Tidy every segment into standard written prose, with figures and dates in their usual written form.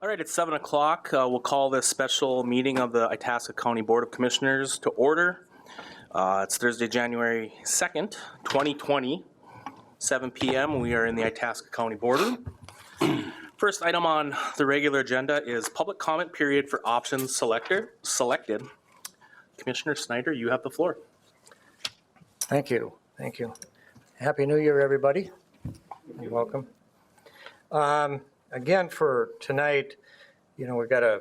All right, it's 7 o'clock. We'll call this special meeting of the Itasca County Board of Commissioners to order. It's Thursday, January 2nd, 2020, 7 p.m. We are in the Itasca County boardroom. First item on the regular agenda is public comment period for options selected. Commissioner Snyder, you have the floor. Thank you. Thank you. Happy New Year, everybody. You're welcome. Again, for tonight, we've got to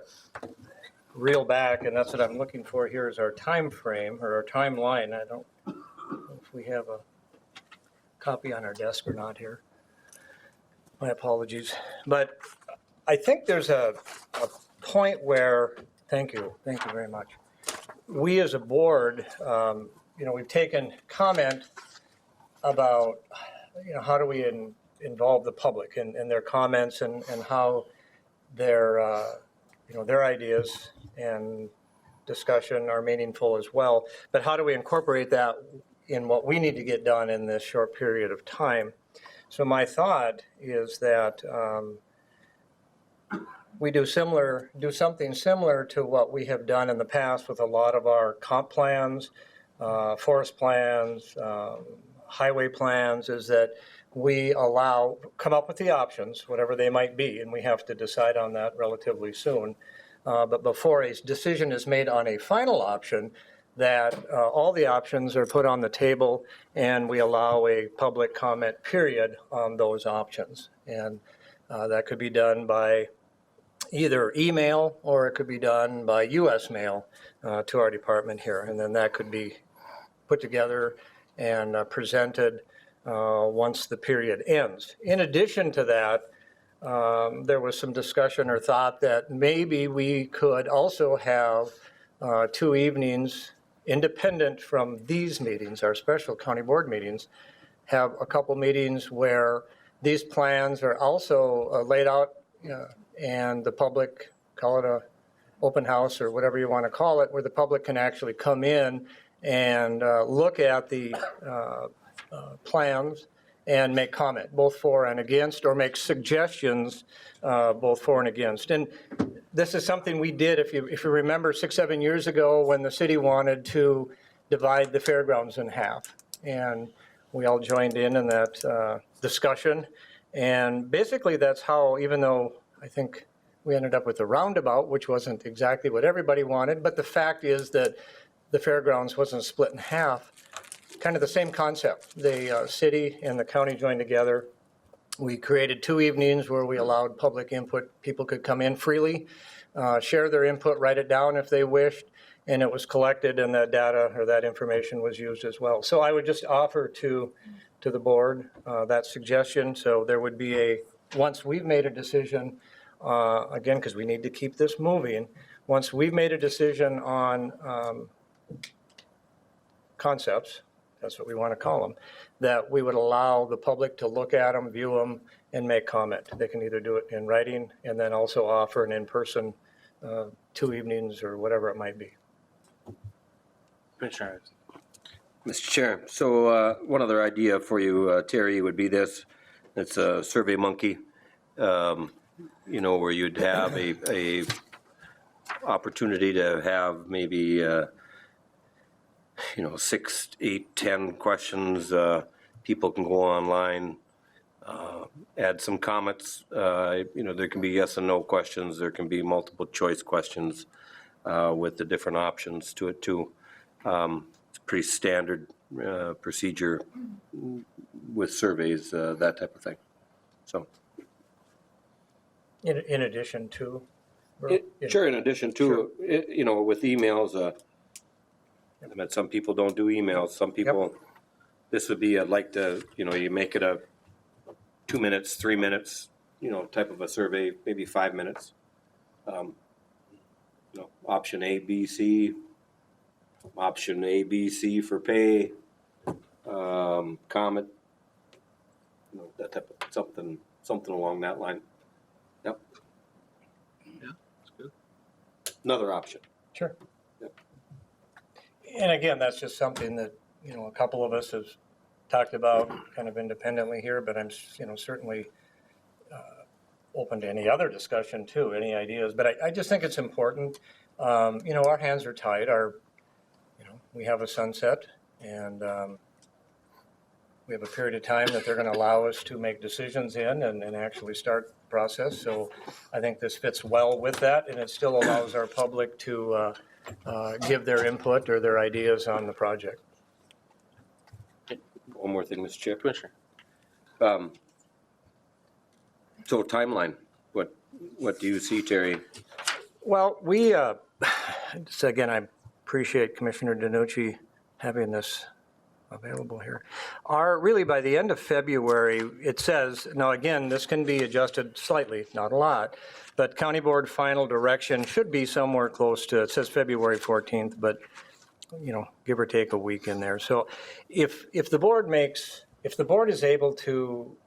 reel back, and that's what I'm looking for here is our time frame or our timeline. I don't know if we have a copy on our desk or not here. My apologies. But I think there's a point where, thank you very much. We as a board, we've taken comment about, how do we involve the public and their comments and how their ideas and discussion are meaningful as well. But how do we incorporate that in what we need to get done in this short period of time? So my thought is that we do something similar to what we have done in the past with a lot of our comp plans, forest plans, highway plans, is that we come up with the options, whatever they might be, and we have to decide on that relatively soon. But before a decision is made on a final option, that all the options are put on the table and we allow a public comment period on those options. And that could be done by either email or it could be done by U.S. mail to our department here. And then that could be put together and presented once the period ends. In addition to that, there was some discussion or thought that maybe we could also have 2 evenings independent from these meetings, our special county board meetings, have a couple meetings where these plans are also laid out and the public, call it a open house or whatever you want to call it, where the public can actually come in and look at the plans and make comment, both for and against, or make suggestions, both for and against. And this is something we did, if you remember, 6-7 years ago when the city wanted to divide the fairgrounds in half. And we all joined in that discussion. And basically that's how, even though I think we ended up with a roundabout, which wasn't exactly what everybody wanted, but the fact is that the fairgrounds wasn't split in half. Kind of the same concept. The city and the county joined together. We created 2 evenings where we allowed public input. People could come in freely, share their input, write it down if they wished, and it was collected and that data or that information was used as well. So I would just offer to the board that suggestion. So there would be once we've made a decision, again, because we need to keep this moving, once we've made a decision on concepts, that's what we want to call them, that we would allow the public to look at them, view them, and make comment. They can either do it in writing and then also offer an in-person 2 evenings or whatever it might be. Commissioner. Mr. Chair, so one other idea for you, Terry, would be this. It's a Survey Monkey, where you'd have a opportunity to have maybe 6, 8, 10 questions. People can go online, add some comments. There can be yes and no questions. There can be multiple choice questions with the different options to it too. It's pretty standard procedure with surveys, that type of thing. So, in addition to, sure. In addition to, with emails. I mean, some people don't do emails. Some people this would be, I'd like to, you make it a 2 minutes, 3 minutes, type of a survey, maybe 5 minutes. Option A, B, C, option A, B, C for pay, comment, that type of, something along that line. Yep, Yeah, that's good. another option. Sure. Yep. And again, that's just something that, a couple of us have talked about kind of independently here, but I'm, certainly open to any other discussion too, any ideas. But I just think it's important. Our hands are tied. We have a sunset, and we have a period of time that they're going to allow us to make decisions in and actually start the process. So I think this fits well with that, and it still allows our public to give their input or their ideas on the project. One more thing, Mr. Chair. Commissioner. So timeline, what do you see, Terry? Well, so again, I appreciate Commissioner DiNucci having this available here. Really by the end of February, it says, now again, this can be adjusted slightly, not a lot, but County Board final direction should be somewhere close to, it says February 14th, but give or take a week in there. So if the board is able to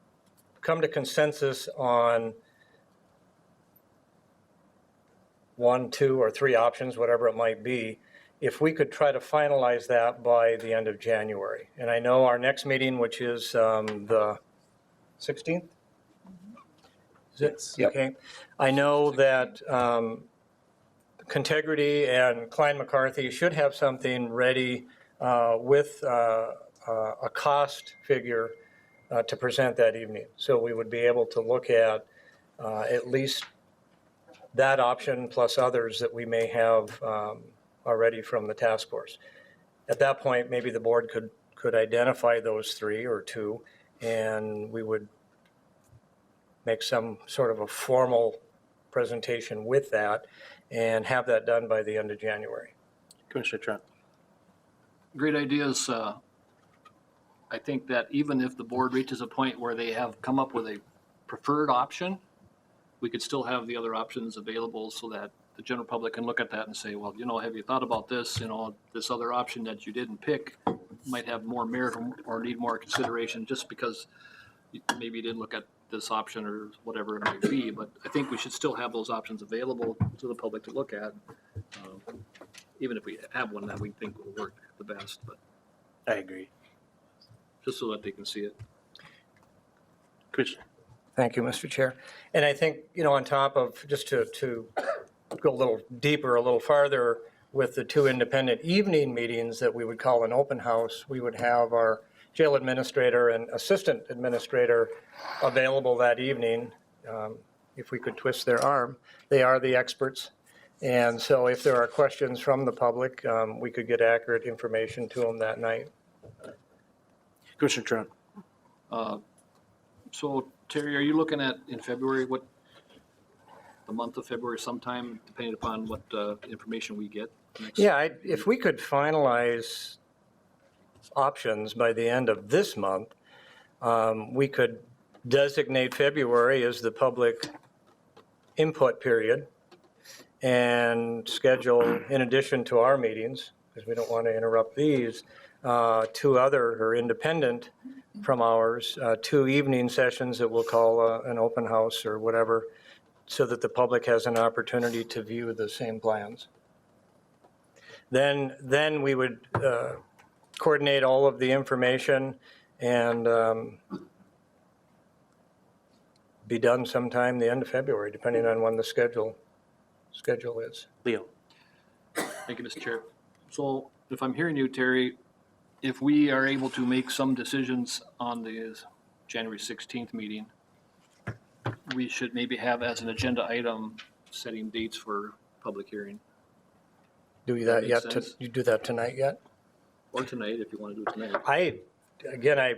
come to consensus on 1, 2, or 3 options, whatever it might be, if we could try to finalize that by the end of January. And I know our next meeting, which is the 16th? Is it? Yes. Yep. Okay. I know that Contegrity and Klein McCarthy should have something ready with a cost figure to present that evening. So we would be able to look at least that option plus others that we may have already from the task force. At that point, maybe the board could identify those 3 or 2, and we would make some sort of a formal presentation with that and have that done by the end of January. Commissioner Trent. Great ideas. I think that even if the board reaches a point where they have come up with a preferred option, we could still have the other options available so that the general public can look at that and say, well, have you thought about this? This other option that you didn't pick might have more merit or need more consideration just because maybe you didn't look at this option or whatever it might be. But I think we should still have those options available to the public to look at, even if we have one that we think will work the best, but I agree. just so that they can see it. Commissioner. Thank you, Mr. Chair. And I think, on top of, just to go a little deeper, a little farther, with the 2 independent evening meetings that we would call an open house, we would have our jail administrator and assistant administrator available that evening, if we could twist their arm. They are the experts. And so if there are questions from the public, we could get accurate information to them that night. Commissioner Trent. So Terry, are you looking at in February, the month of February sometime, depending upon what information we get? Yeah, if we could finalize options by the end of this month, we could designate February as the public input period and schedule, in addition to our meetings, because we don't want to interrupt these, 2 other or independent from ours, 2 evening sessions that we'll call an open house or whatever, so that the public has an opportunity to view the same plans. Then we would coordinate all of the information and be done sometime the end of February, depending on when the schedule is. Leo. Thank you, Mr. Chair. So if I'm hearing you, Terry, if we are able to make some decisions on the January 16th meeting, we should maybe have as an agenda item setting dates for public hearing. Do you that Makes yet? sense. You do that tonight yet? Or tonight, if you want to do it tonight. I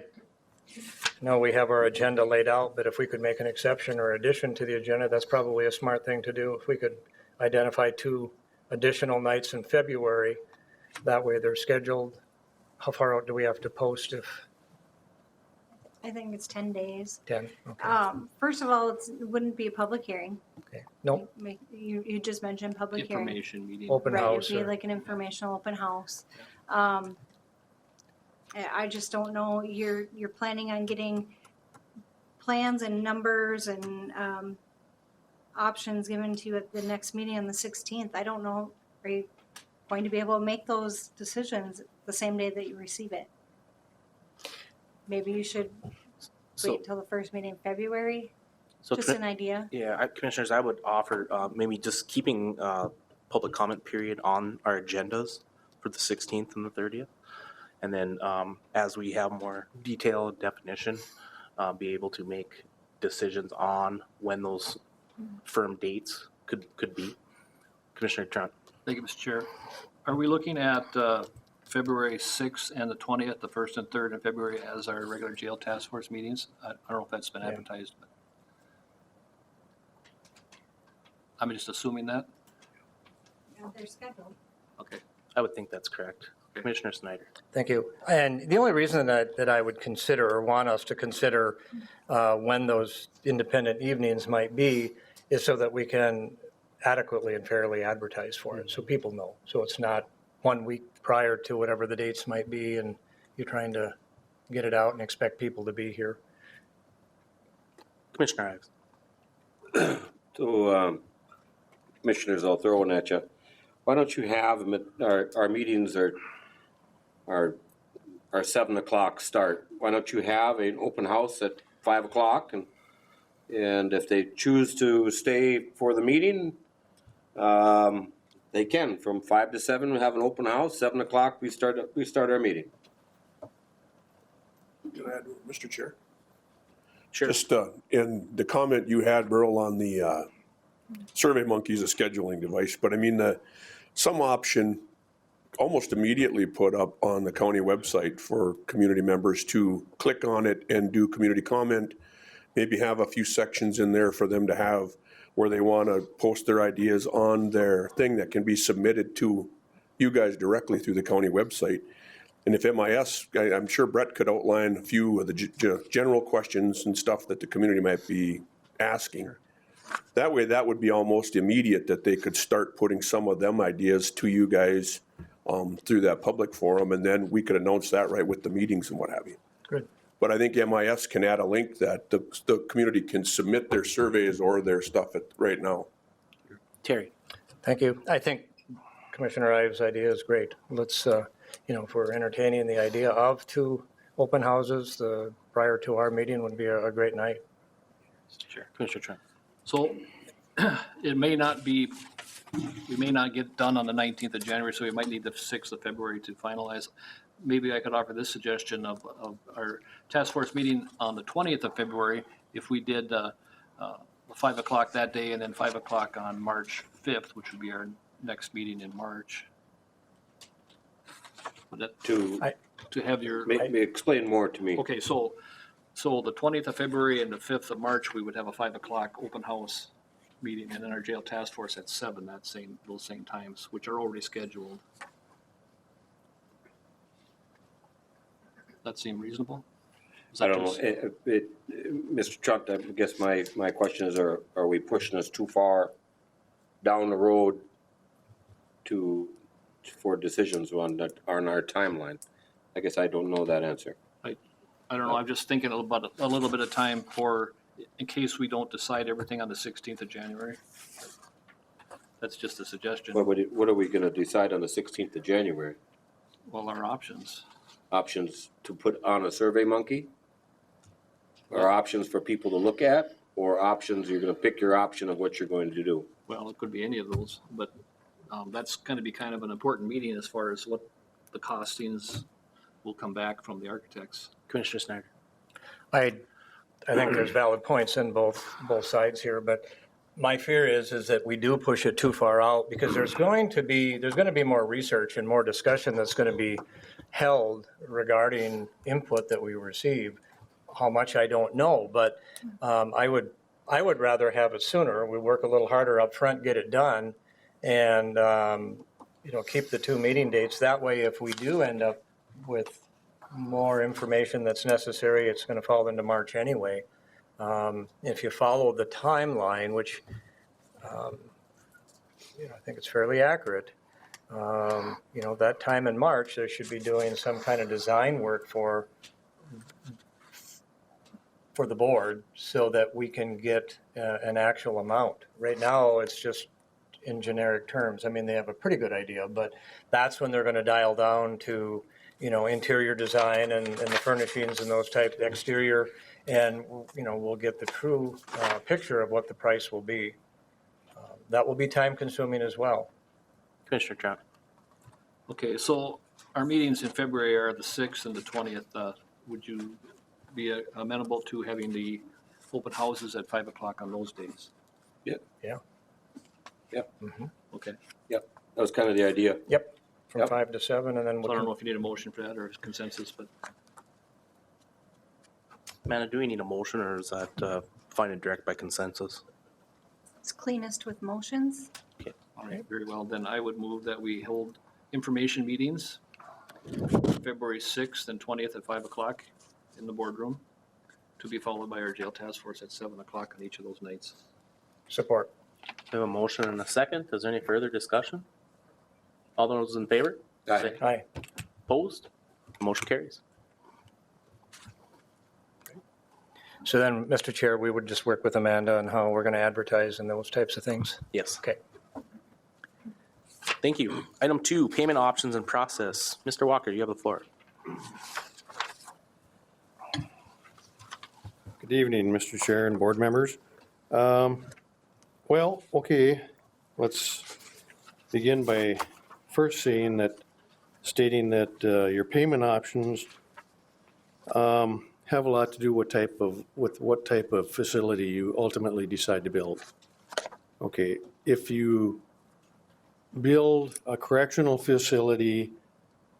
know we have our agenda laid out, but if we could make an exception or addition to the agenda, that's probably a smart thing to do. If we could identify 2 additional nights in February, that way they're scheduled. How far out do we have to post if I think it's 10 days. 10? Okay. First of all, it wouldn't be a public hearing. Okay. Nope. You just mentioned public hearing. Information meeting. Open Right, house. it'd be or- like an informational open house. I just don't know, you're planning on getting plans and numbers and options given to you at the next meeting on the 16th. I don't know, are you going to be able to make those decisions the same day that you receive it? Maybe you should So, wait till the first meeting in February, so just an idea. yeah, Commissioners, I would offer maybe just keeping public comment period on our agendas for the 16th and the 30th. And then as we have more detailed definition, be able to make decisions on when those firm dates could be. Commissioner Trent. Thank you, Mr. Chair. Are we looking at February 6th and the 20th, the 1st and 3rd of February as our regular jail task force meetings? I don't know if that's been Yeah. advertised, but I'm just assuming that. They're scheduled. Okay. I would think that's correct. Commissioner Snyder. Thank you. And the only reason that I would consider or want us to consider when those independent evenings might be is so that we can adequately and fairly advertise for it, so people know. So it's not 1 week prior to whatever the dates might be and you're trying to get it out and expect people to be here. Commissioner Ives. So, Commissioners, I'll throw one at you. Why don't you have them at, our meetings are 7 o'clock start. Why don't you have an open house at 5 o'clock and if they choose to stay for the meeting, they can. From 5 to 7, we have an open house. 7 o'clock, we start our meeting. Can I add, Mr. Chair? Sure. Just in the comment you had, Merle, on the Survey Monkey is a scheduling device, but I mean, some option almost immediately put up on the county website for community members to click on it and do community comment, maybe have a few sections in there for them to have where they want to post their ideas on their thing that can be submitted to you guys directly through the county website. And if MIS, I'm sure Brett could outline a few of the general questions and stuff that the community might be asking. That way, that would be almost immediate that they could start putting some of them ideas to you guys through that public forum, and then we could announce that right with the meetings and what have you. Good. But I think MIS can add a link that the community can submit their surveys or their stuff right now. Terry. Thank you. I think Commissioner Ives' idea is great. Let's, if we're entertaining the idea of 2 open houses prior to our meeting would be a great night. Sure. Commissioner Trent. So it may not be, we may not get done on the 19th of January, so we might need the 6th of February to finalize. Maybe I could offer this suggestion of our task force meeting on the 20th of February, if we did 5 o'clock that day and then 5 o'clock on March 5th, which would be our next meeting in March. Would that, to have your, Maybe explain more to me. okay, so the 20th of February and the 5th of March, we would have a 5 o'clock open house meeting, and then our jail task force at 7, those same times, which are already scheduled. That seem reasonable? Is I that don't know, just- Mr. Trump, I guess my question is, are we pushing us too far down the road for decisions on our timeline? I guess I don't know that answer. I don't know, I'm just thinking about a little bit of time in case we don't decide everything on the 16th of January. That's just a suggestion. What are we gonna decide on the 16th of January? Well, our options. Options to put on a Survey Monkey? Or options for people to look at? Or options, you're gonna pick your option of what you're going to do? Well, it could be any of those, but that's going to be kind of an important meeting as far as what the costings will come back from the architects. Commissioner Snyder. I think there's valid points in both sides here, but my fear is that we do push it too far out because there's going to be more research and more discussion that's going to be held regarding input that we receive. How much, I don't know, but I would rather have it sooner. We work a little harder up front, get it done, and keep the 2 meeting dates. That way, if we do end up with more information that's necessary, it's going to fall into March anyway. If you follow the timeline, which I think it's fairly accurate, that time in March, they should be doing some kind of design work for the board so that we can get an actual amount. Right now, it's just in generic terms. I mean, they have a pretty good idea, but that's when they're going to dial down to, interior design and the furnishings and those type exterior. And, we'll get the true picture of what the price will be. That will be time consuming as well. Commissioner Trout. Okay, so our meetings in February are the 6th and the 20th. Would you be amenable to having the open houses at 5 o'clock on those days? Yeah. Yeah. Yep. Okay, Yep. That was kind of the idea. Yep. From Yep. 5 to 7, and then so I don't know we'll, if you need a motion for that or consensus, but Amanda, do we need a motion, or is that fine and direct by consensus? It's cleanest with motions. all right, very well. Then I would move that we hold information meetings February 6th and 20th at 5 o'clock in the boardroom, to be followed by our jail task force at 7 o'clock on each of those nights. support. We have a motion and a second. Is there any further discussion? All those in favor? Aye. Aye. Opposed? Motion carries. So then, Mr. Chair, we would just work with Amanda on how we're going to advertise and those types of things. Yes. Okay. Thank you. Item 2, payment options and process. Mr. Walker, you have the floor. Good evening, Mr. Chair and board members. Well, okay, let's begin by first stating that your payment options have a lot to do with what type of facility you ultimately decide to build. Okay, if you build a correctional facility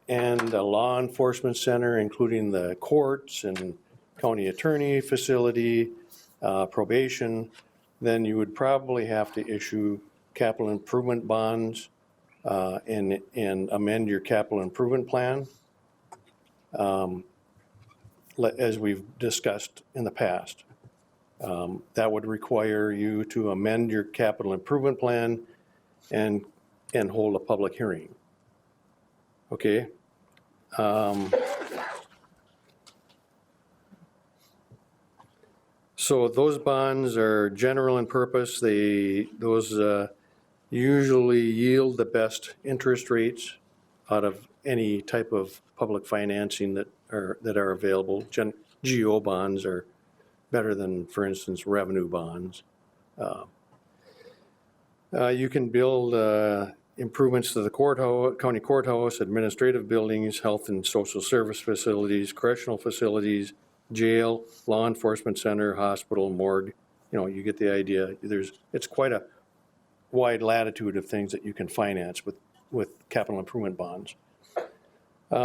and a law enforcement center, including the courts and county attorney facility, probation, then you would probably have to issue capital improvement bonds and amend your capital improvement plan, as we've discussed in the past. That would require you to amend your capital improvement plan and hold a public hearing. Okay? So those bonds are general in purpose. Those usually yield the best interest rates out of any type of public financing that are available. GO bonds are better than, for instance, revenue bonds. You can build improvements to the courthouse, county courthouse, administrative buildings, health and social service facilities, correctional facilities, jail, law enforcement center, hospital, morgue. You get the idea. It's quite a wide latitude of things that you can finance with capital improvement bonds. They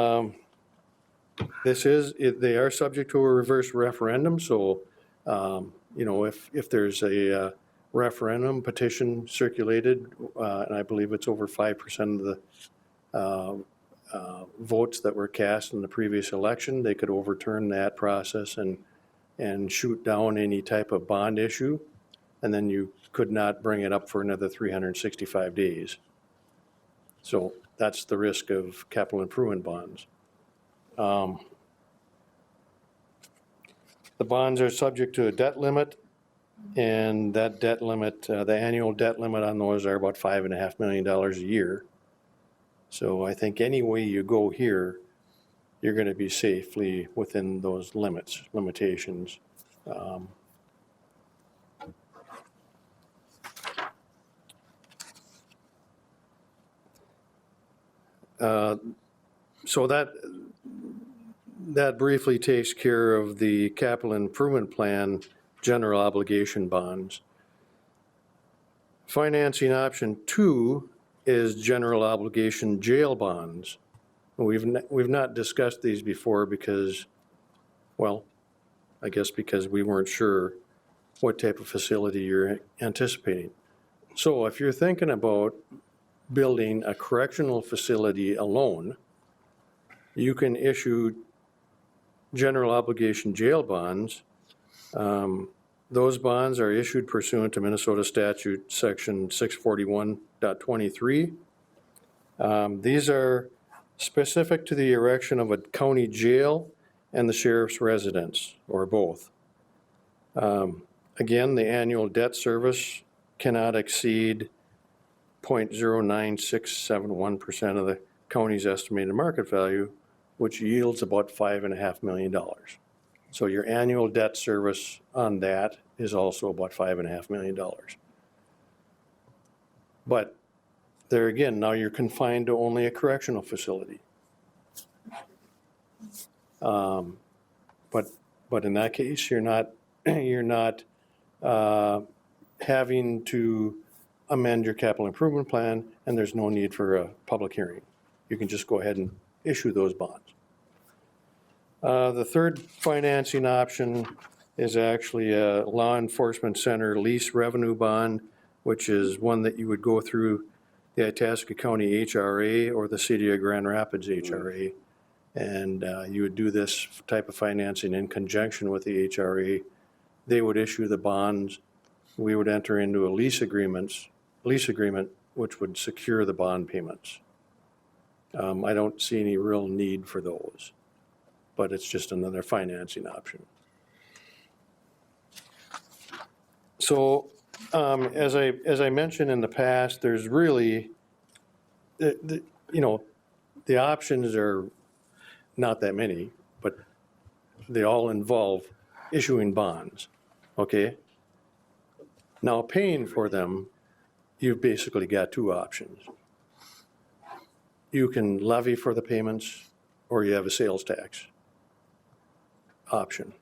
are subject to a reverse referendum. So, if there's a referendum petition circulated, and I believe it's over 5% of the votes that were cast in the previous election, they could overturn that process and shoot down any type of bond issue, and then you could not bring it up for another 365 days. So that's the risk of capital improvement bonds. The bonds are subject to a debt limit, and that debt limit, the annual debt limit on those are about $5.5 million a year. So I think any way you go here, you're going to be safely within those limitations. So that briefly takes care of the capital improvement plan general obligation bonds. Financing option 2 is general obligation jail bonds. We've not discussed these before because, well, I guess because we weren't sure what type of facility you're anticipating. So if you're thinking about building a correctional facility alone, you can issue general obligation jail bonds. Those bonds are issued pursuant to Minnesota statute section 641.23. These are specific to the erection of a county jail and the sheriff's residence, or both. Again, the annual debt service cannot exceed 0.09671% of the county's estimated market value, which yields about $5.5 million. So your annual debt service on that is also about $5.5 million. But there again, now you're confined to only a correctional facility. But in that case, you're not having to amend your capital improvement plan, and there's no need for a public hearing. You can just go ahead and issue those bonds. The third financing option is actually a law enforcement center lease revenue bond, which is one that you would go through the Itasca County HRA or the City of Grand Rapids HRA. And you would do this type of financing in conjunction with the HRA. They would issue the bonds. We would enter into a lease agreement, which would secure the bond payments. I don't see any real need for those, but it's just another financing option. So, as I mentioned in the past, there's really, the options are not that many, but they all involve issuing bonds, okay? Now, paying for them, you've basically got two options. You can levy for the payments, or you have a sales tax option.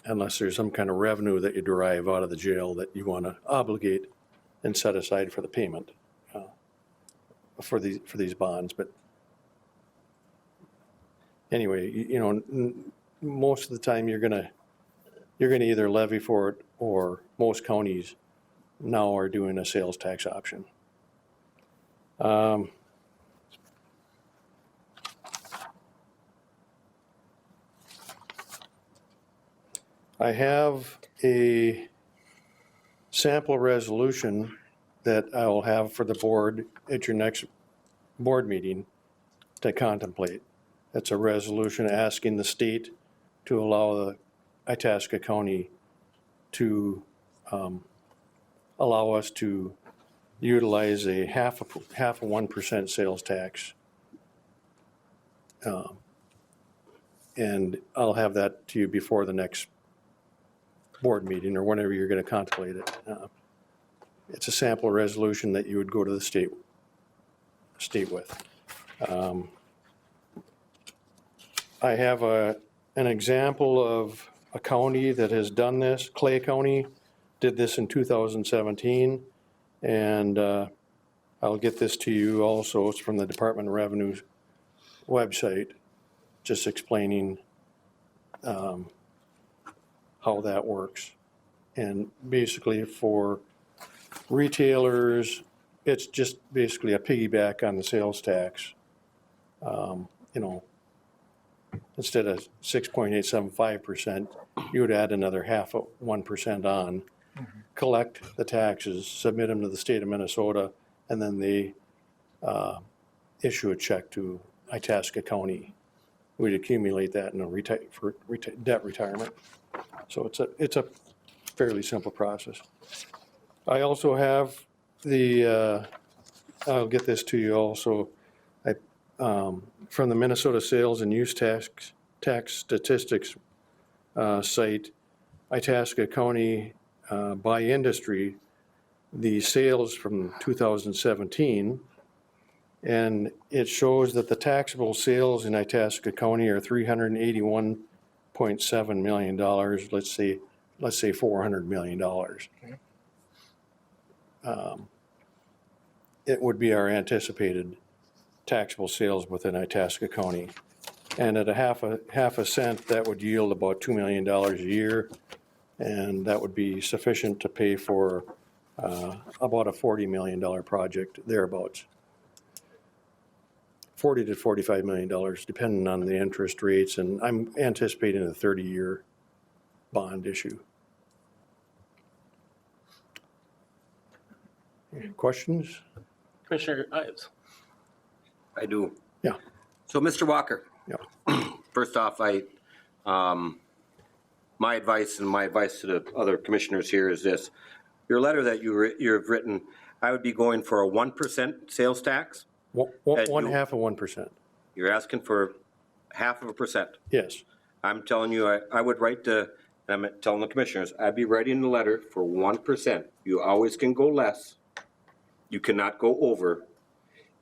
Unless there's some kind of revenue that you derive out of the jail that you want to obligate and set aside for the payment for these bonds. But anyway, most of the time you're gonna either levy for it, or most counties now are doing a sales tax option. I have a sample resolution that I will have for the board at your next board meeting to contemplate. It's a resolution asking the state to allow the Itasca County to allow us to utilize a half a 1% sales tax. And I'll have that to you before the next board meeting or whenever you're going to contemplate it. It's a sample resolution that you would go to the state with. I have an example of a county that has done this. Clay County did this in 2017, and I'll get this to you also. It's from the Department of Revenue's website, just explaining how that works. And basically for retailers, it's just basically a piggyback on the sales tax. Instead of 6.875%, you would add another half of 1% on, collect the taxes, submit them to the state of Minnesota, and then they issue a check to Itasca County. We'd accumulate that in a debt retirement. So it's a fairly simple process. I also have I'll get this to you also, from the Minnesota Sales and Use Tax Statistics site, Itasca County by industry, the sales from 2017, and it shows that the taxable sales in Itasca County are $381.7 million. Let's say $400 million. It would be our anticipated taxable sales within Itasca County. And at a half a cent, that would yield about $2 million a year. And that would be sufficient to pay for about a $40 million project thereabouts. $40 to $45 million, depending on the interest rates, and I'm anticipating a 30-year bond issue. Any questions? Commissioner Ives? I do. Yeah. So, Mr. Walker. Yeah. First off, my advice and my advice to the other commissioners here is this. Your letter that you've written, I would be going for a 1% sales tax. One half of 1%. You're asking for 0.5%. Yes. I'm telling you, I would write to, and I'm telling the commissioners, I'd be writing the letter for 1%. You always can go less. You cannot go over.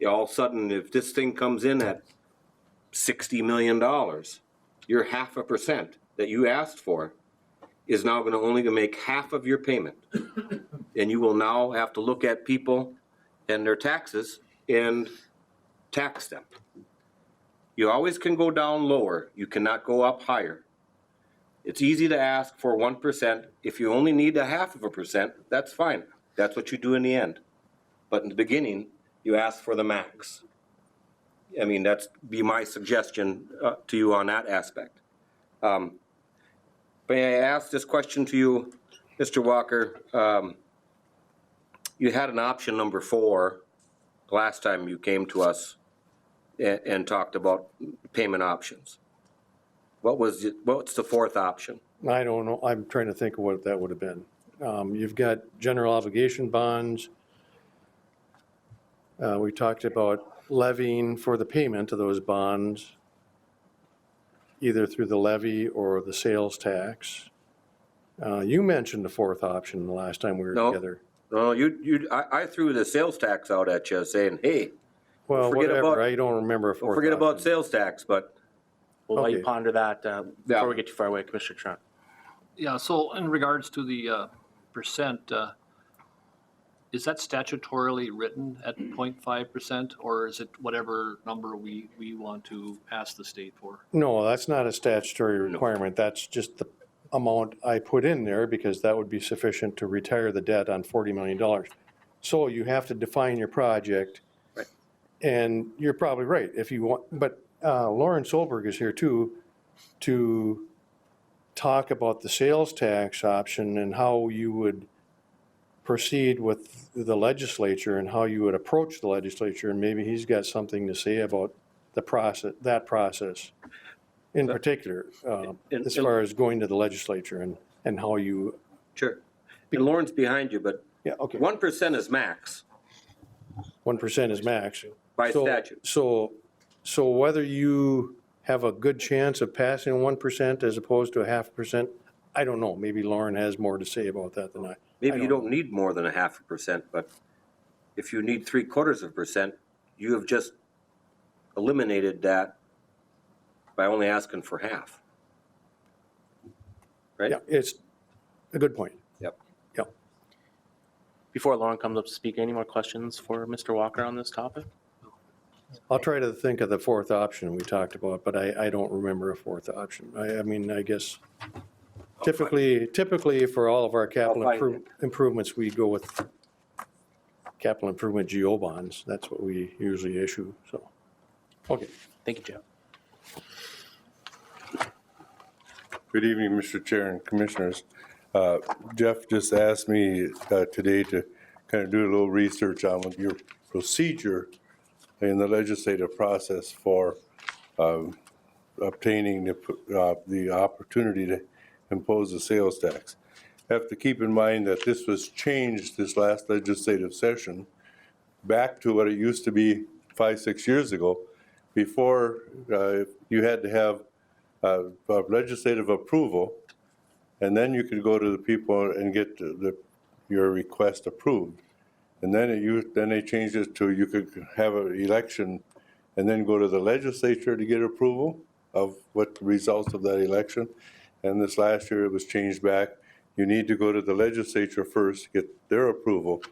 All of a sudden, if this thing comes in at $60 million, your 0.5% that you asked for is now going to only make half of your payment. And you will now have to look at people and their taxes and tax them. You always can go down lower. You cannot go up higher. It's easy to ask for 1%. If you only need 0.5%, that's fine. That's what you do in the end. But in the beginning, you ask for the max. I mean, that's be my suggestion to you on that aspect. May I ask this question to you, Mr. Walker? You had an option number 4 last time you came to us and talked about payment options. What's the 4th option? I don't know. I'm trying to think of what that would have been. You've got general obligation bonds. We talked about levying for the payment of those bonds, either through the levy or the sales tax. You mentioned the 4th option the last time we were together. No, I threw the sales tax out at you saying, hey, Well, forget whatever. about- I don't remember a 4th forget about option. sales tax, but We'll let you Okay. ponder that before we get too far away, Commissioner Trent. Yeah, so in regards to the percent, is that statutorily written at 0.5%, or is it whatever number we want to ask the state for? No, that's not a statutory requirement. That's just the amount I put in there because that would be sufficient to retire the debt on $40 million. So you have to define your project. Right. And you're probably right. If you want, but Lauren Solberg is here too, to talk about the sales tax option and how you would proceed with the legislature and how you would approach the legislature. And maybe he's got something to say about the process, that process in particular, as far as going to the legislature and how you. sure. And Lauren's behind you, but Yeah, okay. 1% is max 1% is max. by So- statute. So whether you have a good chance of passing 1% as opposed to a 0.5%, I don't know. Maybe Lauren has more to say about that than I. Maybe you don't don't need more than 0.5%, but if you need 0.75%, you have just eliminated that by only asking for half. Right? Yeah, it's a good point. Yep. Yeah. Before Lauren comes up to speak, any more questions for Mr. Walker on this topic? I'll try to think of the 4th option we talked about, but I don't remember a 4th option. I mean, I guess typically for all of our capital I'll find improvements, we go with capital improvement GO bonds. That's what we usually issue, so. Okay. Thank you, Jeff. Good evening, Mr. Chair and Commissioners. Jeff just asked me today to kind of do a little research on your procedure in the legislative process for obtaining the opportunity to impose a sales tax. Have to keep in mind that this was changed this last legislative session back to what it used to be 5-6 years ago. Before, you had to have legislative approval, and then you could go to the people and get your request approved. And then they changed it to you could have an election and then go to the legislature to get approval of what the results of that election. And this last year it was changed back. You need to go to the legislature first, get their approval,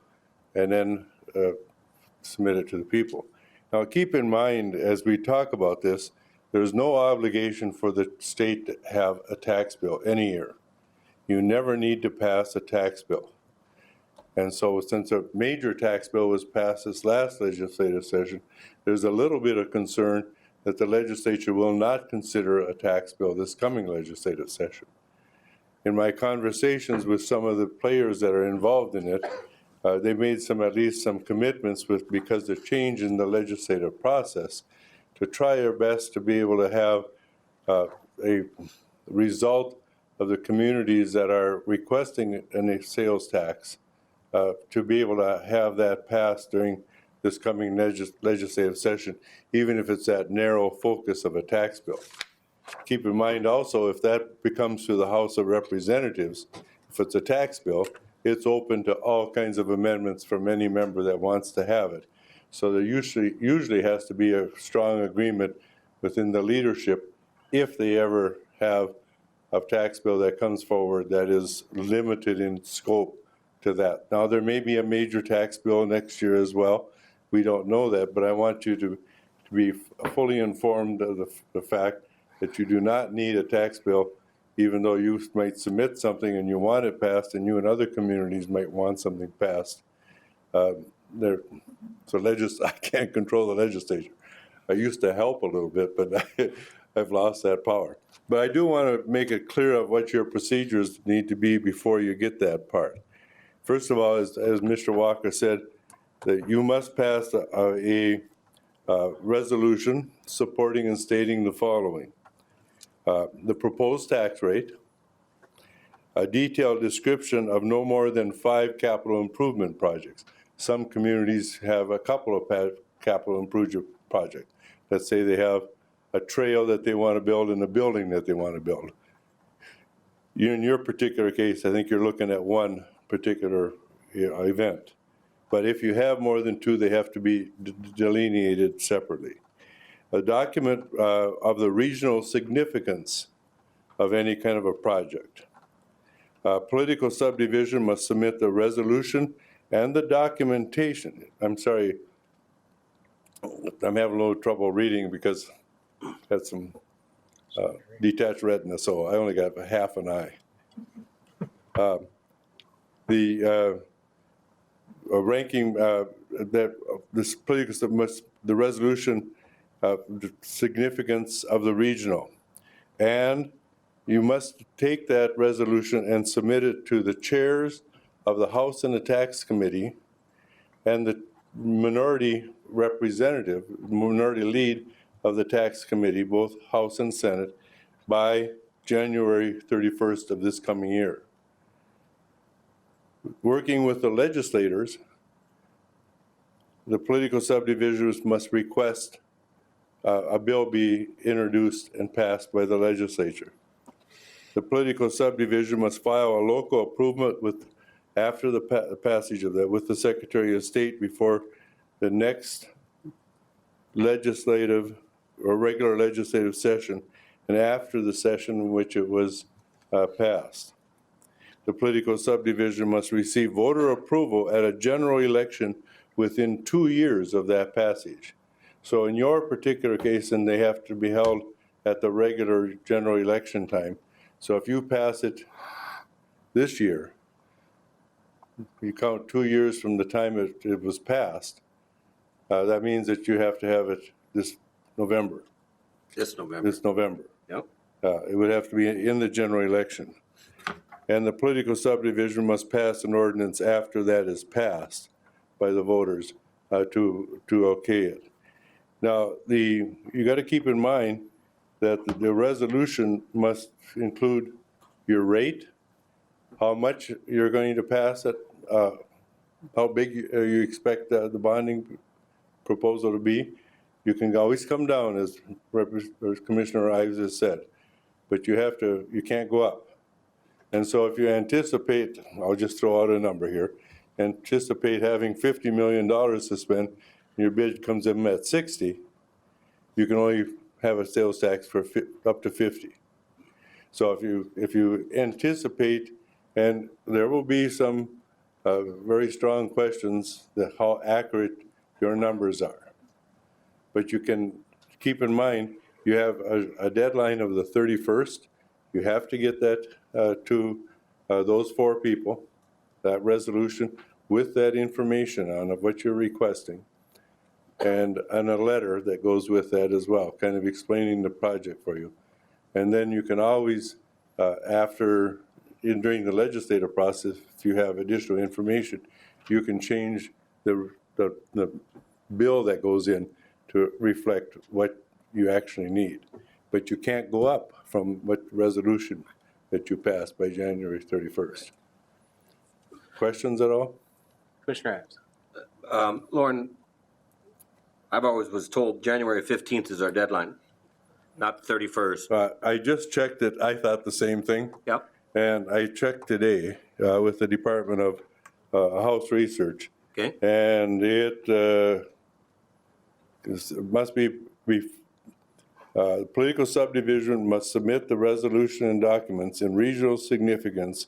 and then submit it to the people. Now keep in mind, as we talk about this, there's no obligation for the state to have a tax bill any year. You never need to pass a tax bill. And so since a major tax bill was passed this last legislative session, there's a little bit of concern that the legislature will not consider a tax bill this coming legislative session. In my conversations with some of the players that are involved in it, they made at least some commitments because of change in the legislative process to try our best to be able to have a result of the communities that are requesting a sales tax to be able to have that passed during this coming legislative session, even if it's that narrow focus of a tax bill. Keep in mind also, if that becomes to the House of Representatives, if it's a tax bill, it's open to all kinds of amendments from any member that wants to have it. So there usually has to be a strong agreement within the leadership if they ever have a tax bill that comes forward that is limited in scope to that. Now, there may be a major tax bill next year as well. We don't know that, but I want you to be fully informed of the fact that you do not need a tax bill, even though you might submit something and you want it passed, and you and other communities might want something passed. I can't control the legislature. I used to help a little bit, but I've lost that power. But I do want to make it clear of what your procedures need to be before you get that part. First of all, as Mr. Walker said, that you must pass a resolution supporting and stating the following. The proposed tax rate, a detailed description of no more than 5 capital improvement projects. Some communities have a couple of capital improvement projects. Let's say they have a trail that they want to build and a building that they want to build. In your particular case, I think you're looking at one particular event. But if you have more than 2, they have to be delineated separately. A document of the regional significance of any kind of a project. Political subdivision must submit the resolution and the documentation. I'm sorry, I'm having a little trouble reading because I had some detached retina, so I only got half an eye. Ranking that this political must the resolution the significance of the regional, and you must take that resolution and submit it to the chairs of the House and the Tax Committee and the minority lead of the Tax Committee, both House and Senate, by January 31st of this coming year. Working with the legislators, the political subdivisions must request a bill be introduced and passed by the legislature. The political subdivision must file a local approval after the passage of that with the Secretary of State before the next legislative or regular legislative session and after the session in which it was passed. The political subdivision must receive voter approval at a general election within 2 years of that passage. So in your particular case, and they have to be held at the regular general election time. So if you pass it this year, you count 2 years from the time it was passed, that means that you have to have it this November. This November. This November. Yep. It would have to be in the general election. And the political subdivision must pass an ordinance after that is passed by the voters to okay it. Now, you got to keep in mind that the resolution must include your rate, how much you're going to pass it, how big you expect the bonding proposal to be. You can always come down, as Commissioner Ives has said, but you can't go up. And so if you anticipate, I'll just throw out a number here, anticipate having $50 million to spend, and your bid comes in at 60, you can only have a sales tax for up to 50. So if you anticipate, and there will be some very strong questions that how accurate your numbers are, but you can keep in mind you have a deadline of the 31st. You have to get that to those 4 people, that resolution with that information on of what you're requesting, and a letter that goes with that as well, kind of explaining the project for you. And then you can always, during the legislative process, if you have additional information, you can change the bill that goes in to reflect what you actually need. But you can't go up from what resolution that you passed by January 31st. Questions at all? Commissioner Adams. Lauren, I've always was told January 15th is our deadline, not the 31st. I just checked it. I thought the same thing. Yep. And I checked today with the Department of House Research. Okay. And it must be, political subdivision must submit the resolution and documents in regional significance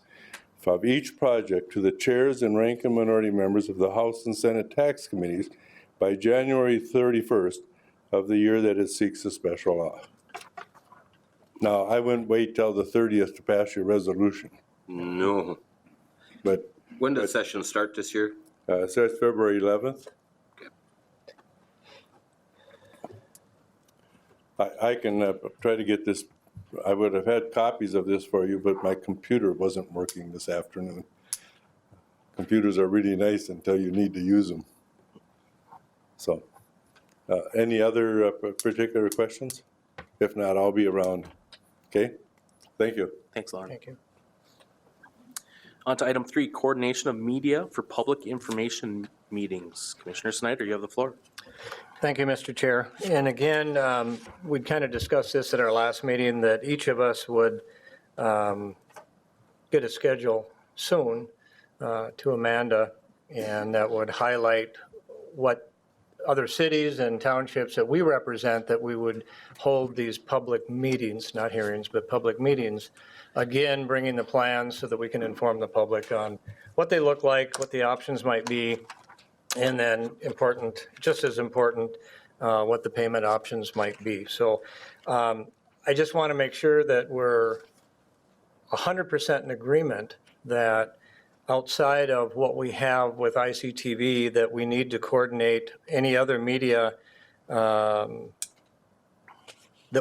of each project to the chairs and rank and minority members of the House and Senate tax committees by January 31st of the year that it seeks a special law. Now, I wouldn't wait till the 30th to pass your resolution, No. but When does session start this year? it starts February 11th. I can try to get this. I would have had copies of this for you, but my computer wasn't working this afternoon. Computers are really nice until you need to use them. So, any other particular questions? If not, I'll be around. Okay? Thank you. Thanks, Lauren. Thank you. On to item 3, coordination of media for public information meetings. Commissioner Snyder, you have the floor. Thank you, Mr. Chair. And again, we kind of discussed this at our last meeting, that each of us would get a schedule soon to Amanda, and that would highlight what other cities and townships that we represent, that we would hold these public meetings, not hearings, but public meetings. Again, bringing the plans so that we can inform the public on what they look like, what the options might be, and then important, just as important, what the payment options might be. So I just want to make sure that we're 100% in agreement that outside of what we have with ICTV, that we need to coordinate any other media that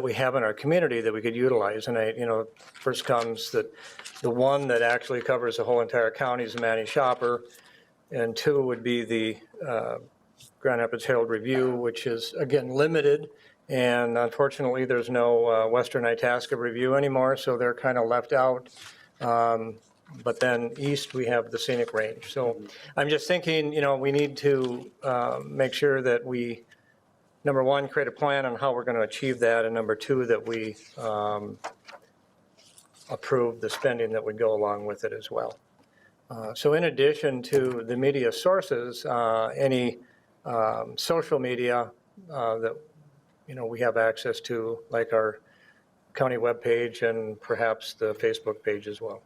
we have in our community that we could utilize. And first comes that the one that actually covers the whole entire county is the Manny Shopper. And 2 would be the Grand Rapids Herald Review, which is, again, limited. And unfortunately, there's no Western Itasca Review anymore, so they're kind of left out. But then east, we have the Scenic Range. So I'm just thinking, we need to make sure that we, number 1, create a plan on how we're going to achieve that, and number 2, that we approve the spending that would go along with it as well. So in addition to the media sources, any social media that we have access to, like our county webpage and perhaps the Facebook page as well.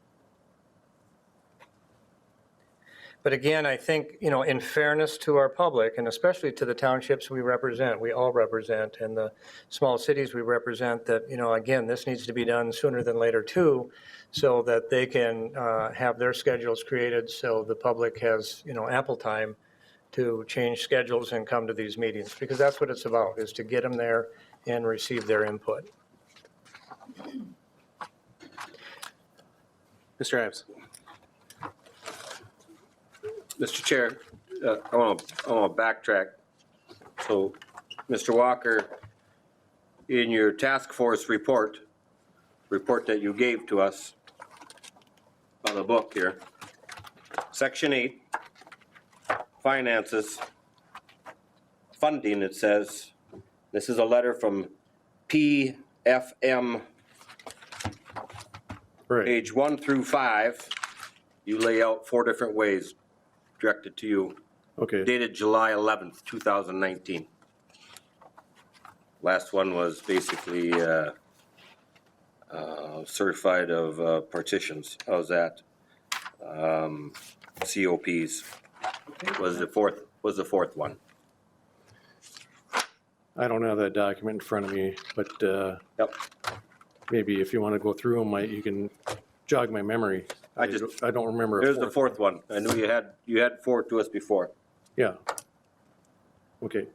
But again, I think, in fairness to our public, and especially to the townships we all represent, and the small cities we represent, that, again, this needs to be done sooner than later too, so that they can have their schedules created so the public has, ample time to change schedules and come to these meetings, because that's what it's about, is to get them there and receive their input. Mr. Ives. Mr. Chair, I want to backtrack. So, Mr. Walker, in your task force report that you gave to us on the book here, Section 8, Finances, Funding, it says, this is a letter from PFM, Right. page 1 through 5. You lay out 4 different ways directed to you, Okay. dated July 11th, 2019. Last one was basically certified of partitions. How's that? COPs was the fourth one. I don't have that document in front of me, but Yep. maybe if you want to go through them, you can jog my memory. I just- I don't remember. a There's the fourth one. I knew you had 4 to us before. Yeah. Okay.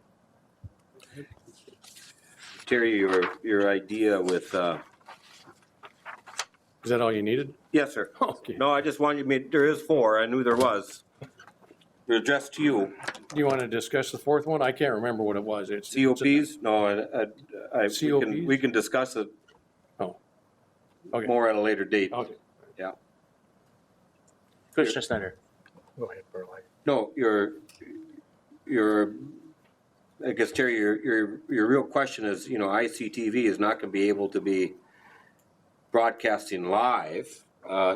Terry, your idea with, Is that all you needed? yes, sir. Okay. No, I just wanted you, there is 4. I knew there was. They're addressed to you. Do you want to discuss the fourth one? I can't remember what it was. It's COPs? No, we can discuss it Oh. Okay. more at a later date. Okay. Yeah. Commissioner Snyder. Go ahead, Burley. No, I guess, Terry, your real question is, ICTV is not going to be able to be broadcasting live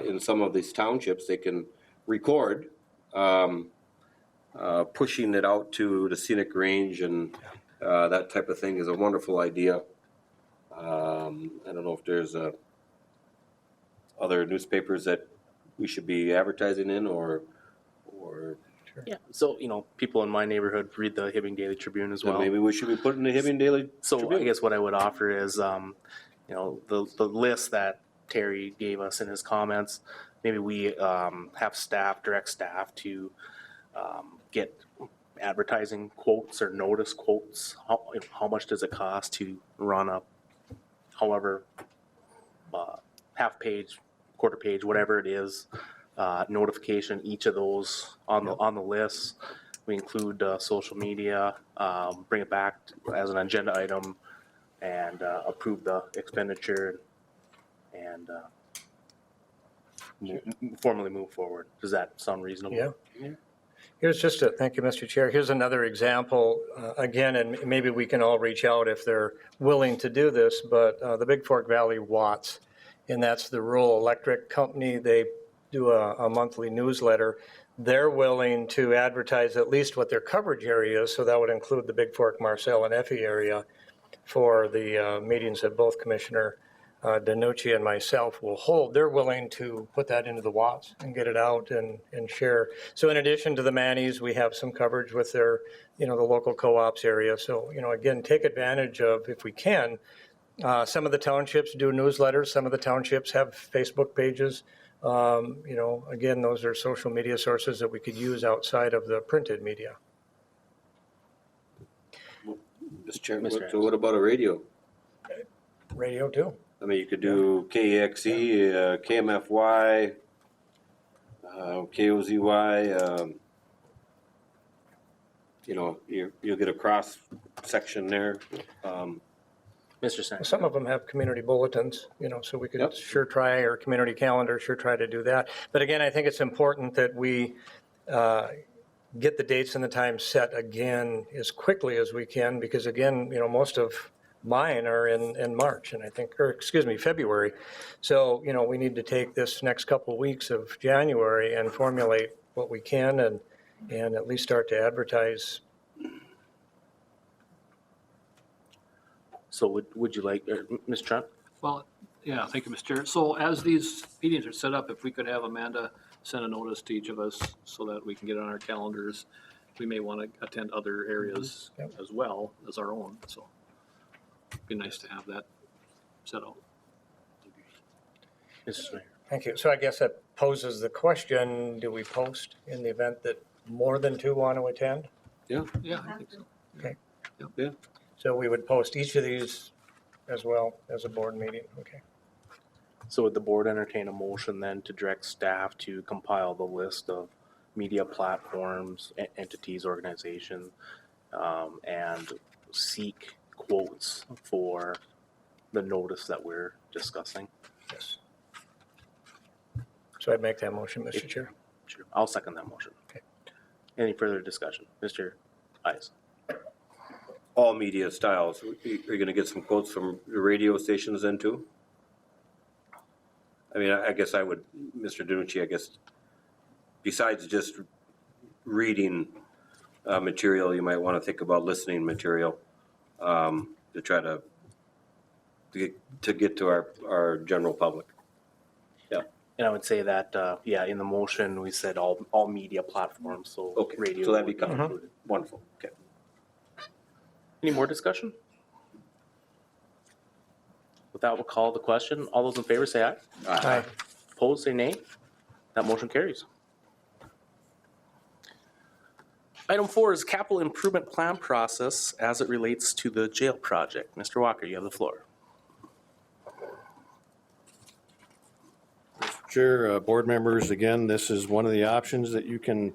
in some of these townships. They can record, pushing it out to the scenic range and that type of thing is a wonderful idea. I don't know if there's other newspapers that we should be advertising in or Yeah, so, people in my neighborhood read the Hibbing Daily Tribune as well. maybe we should be putting the Hibbing Daily. So I Tribune. guess what I would offer is, the list that Terry gave us in his comments, maybe we have direct staff to get advertising quotes or notice quotes. How much does it cost to run a, however, half page, quarter page, whatever it is, notification, each of those on the list. We include social media, bring it back as an agenda item, and approve the expenditure, and formally move forward. Does that sound reasonable? Yeah. Thank you, Mr. Chair. Here's another example, again, and maybe we can all reach out if they're willing to do this, but the Big Fork Valley Watts, and that's the rural electric company. They do a monthly newsletter. They're willing to advertise at least what their coverage area is, so that would include the Big Fork, Marcel, and Effie area for the meetings that both Commissioner Danucci and myself will hold. They're willing to put that into the Watts and get it out and share. So in addition to the Mannies, we have some coverage with their, the local co-ops area. So, again, take advantage of, if we can, some of the townships do newsletters. Some of the townships have Facebook pages. Again, those are social media sources that we could use outside of the printed media. Mr. Chairman, Mr. so what about a radio? Radio too. I mean, you could do KEXE, KMFY, KOZY, you'll get a cross section there. Mr. Snyder. Some of them have community bulletins, so we could Yep. sure try, or community calendar, sure try to do that. But again, I think it's important that we get the dates and the times set again as quickly as we can, because again, most of mine are in March, and I think, February. So, we need to take this next couple of weeks of January and formulate what we can and at least start to advertise. So would you like, Ms. Trent? Well, yeah, thank you, Mr. Chair. So as these meetings are set up, if we could have Amanda send a notice to each of us so that we can get it on our calendars. We may want to attend other areas as well as our own, so it'd be nice to have that set out. Mr. Snyder. Thank you. So I guess that poses the question, do we post in the event that more than 2 want to attend? Yeah, I think so. Okay. Yeah. So we would post each of these as well as a board meeting, okay? So would the board entertain a motion then to direct staff to compile the list of media platforms, entities, organizations, and seek quotes for the notice that we're discussing? Yes. So I'd make that motion, Mr. Chair. Sure. I'll second that motion. Okay. Any further discussion? Mr. Ice. All media styles. Are you going to get some quotes from the radio stations then too? I mean, I guess I would, Mr. Danucci, I guess, besides just reading material, you might want to think about listening material to try to get to our general public. Yeah. And I would say that, in the motion, we said all media platforms, so Okay. radio. So that'd would become included. wonderful. Okay. Any more discussion? With that, we'll call the question. All those in favor say aye. Aye. Opposed, say nay. That motion carries. Item 4 is capital improvement plan process as it relates to the jail project. Mr. Walker, you have the floor. Chair, board members, again, this is one of the options that you can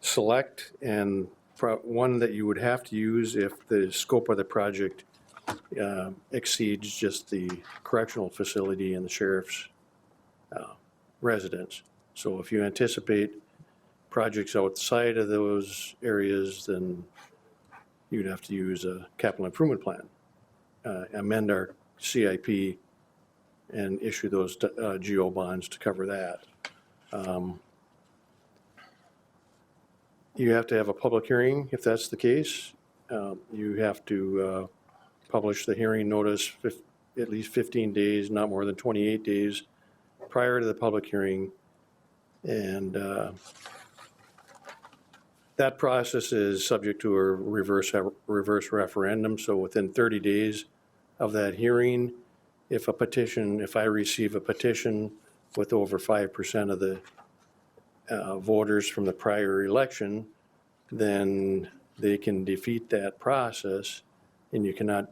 select and one that you would have to use if the scope of the project exceeds just the correctional facility and the sheriff's residence. So if you anticipate projects outside of those areas, then you'd have to use a capital improvement plan, amend our CIP and issue those GO bonds to cover that. You have to have a public hearing if that's the case. You have to publish the hearing notice at least 15 days, not more than 28 days prior to the public hearing. And that process is subject to a reverse referendum. So within 30 days of that hearing, if I receive a petition with over 5% of the voters from the prior election, then they can defeat that process, and you cannot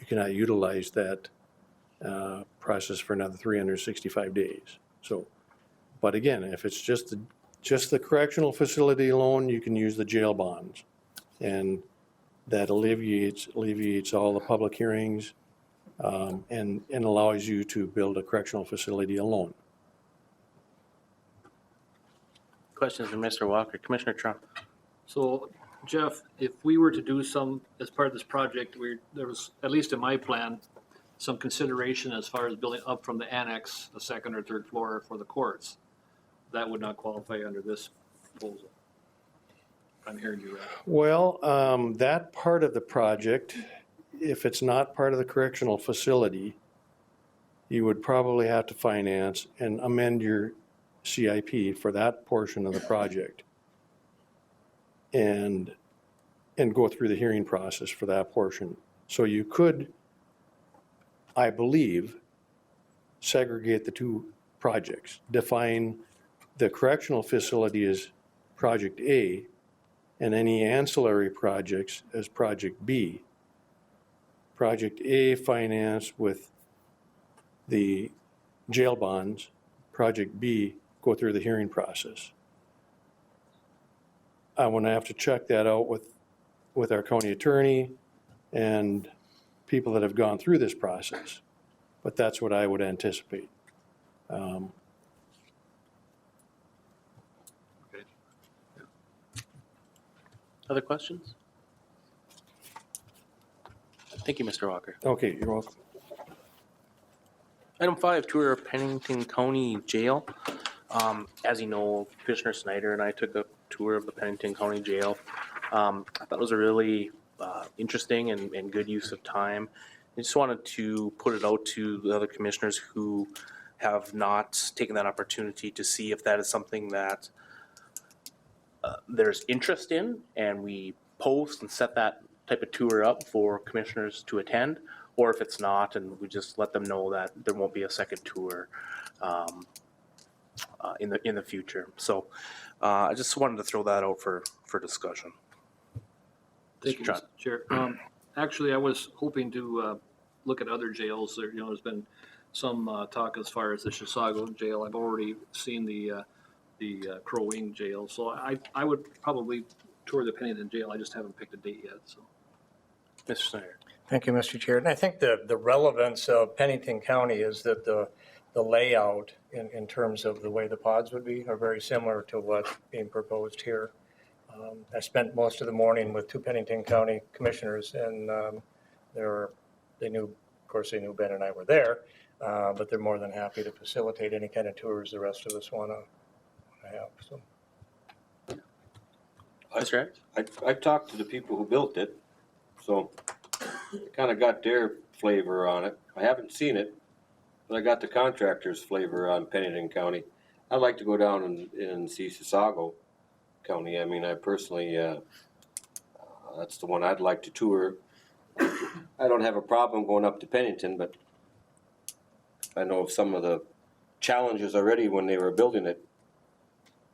utilize that process for another 365 days. So, but again, if it's just the correctional facility alone, you can use the jail bonds, and that alleviates all the public hearings and allows you to build a correctional facility alone. Questions from Mr. Walker. Commissioner Trump. So Jeff, if we were to do some, as part of this project, there was, at least in my plan, some consideration as far as building up from the annex, the second or third floor for the courts. That would not qualify under this proposal. I'm hearing you right. Well, that part of the project, if it's not part of the correctional facility, you would probably have to finance and amend your CIP for that portion of the project and go through the hearing process for that portion. So you could, I believe, segregate the two projects, define the correctional facility as Project A and any ancillary projects as Project B. Project A financed with the jail bonds, Project B go through the hearing process. I want to have to check that out with our county attorney and people that have gone through this process, but that's what I would anticipate. Other questions? Thank you, Mr. Walker. Okay, you're welcome. Item 5, tour of Pennington County Jail. As you know, Commissioner Snyder and I took a tour of the Pennington County Jail. I thought it was a really interesting and good use of time. I just wanted to put it out to the other commissioners who have not taken that opportunity to see if that is something that there's interest in, and we post and set that type of tour up for commissioners to attend, or if it's not, and we just let them know that there won't be a second tour in the future. So I just wanted to throw that out for discussion. Thank you, Mr. Chair. Actually, I was hoping to look at other jails. There's been some talk as far as the Chisago jail. I've already seen the Crow Wing jail, so I would probably tour the Pennington jail. I just haven't picked a date yet. So, Mr. Snyder. Thank you, Mr. Chair. And I think the relevance of Pennington County is that the layout in terms of the way the pods would be are very similar to what's being proposed here. I spent most of the morning with two Pennington County commissioners, and they knew Ben and I were there, but they're more than happy to facilitate any kind of tours the rest of us want to have. So. Mr. Ed? I talked to the people who built it, so I kind of got their flavor on it. I haven't seen it, but I got the contractor's flavor on Pennington County. I'd like to go down and see Chisago County. I mean, I personally, that's the one I'd like to tour. I don't have a problem going up to Pennington, but I know of some of the challenges already when they were building it.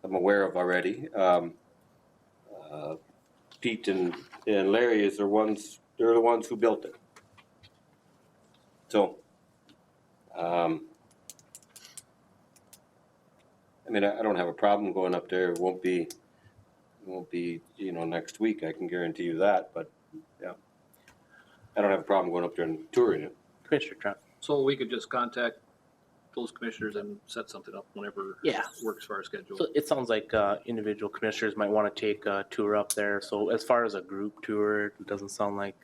I'm aware of already. Pete and Larry they're the ones who built it. So, I mean, I don't have a problem going up there. It won't be, next week. I can guarantee you that, but yeah. I don't have a problem going up there and touring it. Commissioner Trent. So we could just contact those commissioners and set something up whenever Yeah. works for our schedule. So it sounds like individual commissioners might want to take a tour up there. So as far as a group tour, it doesn't sound like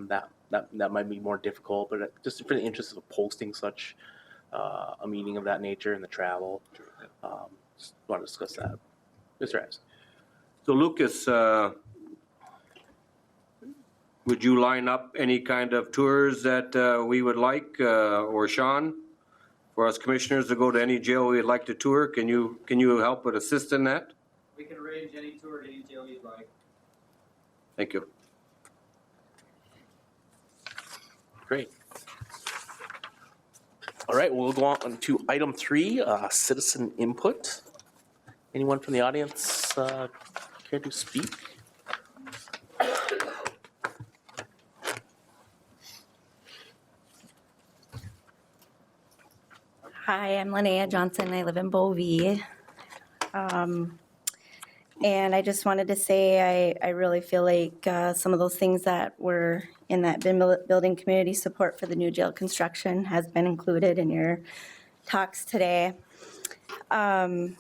that might be more difficult. But just for the interest of posting such a meeting of that nature and the travel, just want to discuss that. Mr. Ives. So Lucas, would you line up any kind of tours that we would like, or Sean, for us commissioners to go to any jail we'd like to tour? Can you help with assist in that? We can arrange any tour at any jail you'd like. Thank you. Great. All right, we'll go on to item 3, citizen input. Anyone from the audience care to speak? Hi, I'm Linnea Johnson. I live in Bovee. And I just wanted to say I really feel like some of those things that were in that building community support for the new jail construction has been included in your talks today. And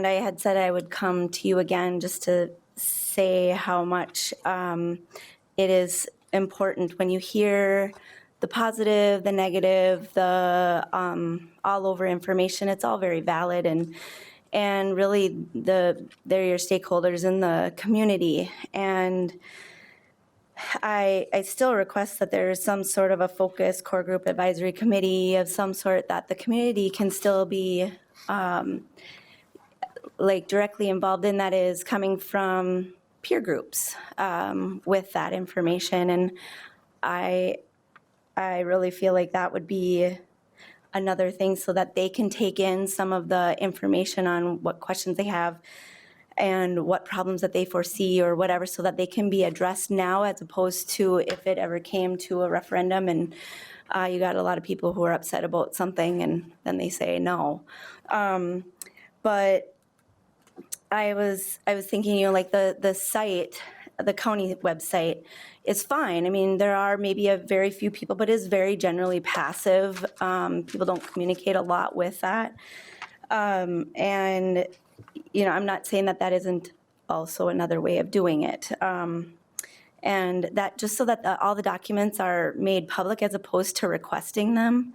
I had said I would come to you again just to say how much it is important when you hear the positive, the negative, the all over information. It's all very valid, and really they're your stakeholders in the community. And I still request that there is some sort of a focus core group advisory committee of some sort that the community can still be like directly involved in, that is coming from peer groups with that information. And I really feel like that would be another thing so that they can take in some of the information on what questions they have and what problems that they foresee or whatever, so that they can be addressed now, as opposed to if it ever came to a referendum and you got a lot of people who are upset about something and then they say no. But I was thinking, like the site, the county website is fine. I mean, there are maybe a very few people, but is very generally passive. People don't communicate a lot with that. And, I'm not saying that isn't also another way of doing it. And that just so that all the documents are made public as opposed to requesting them,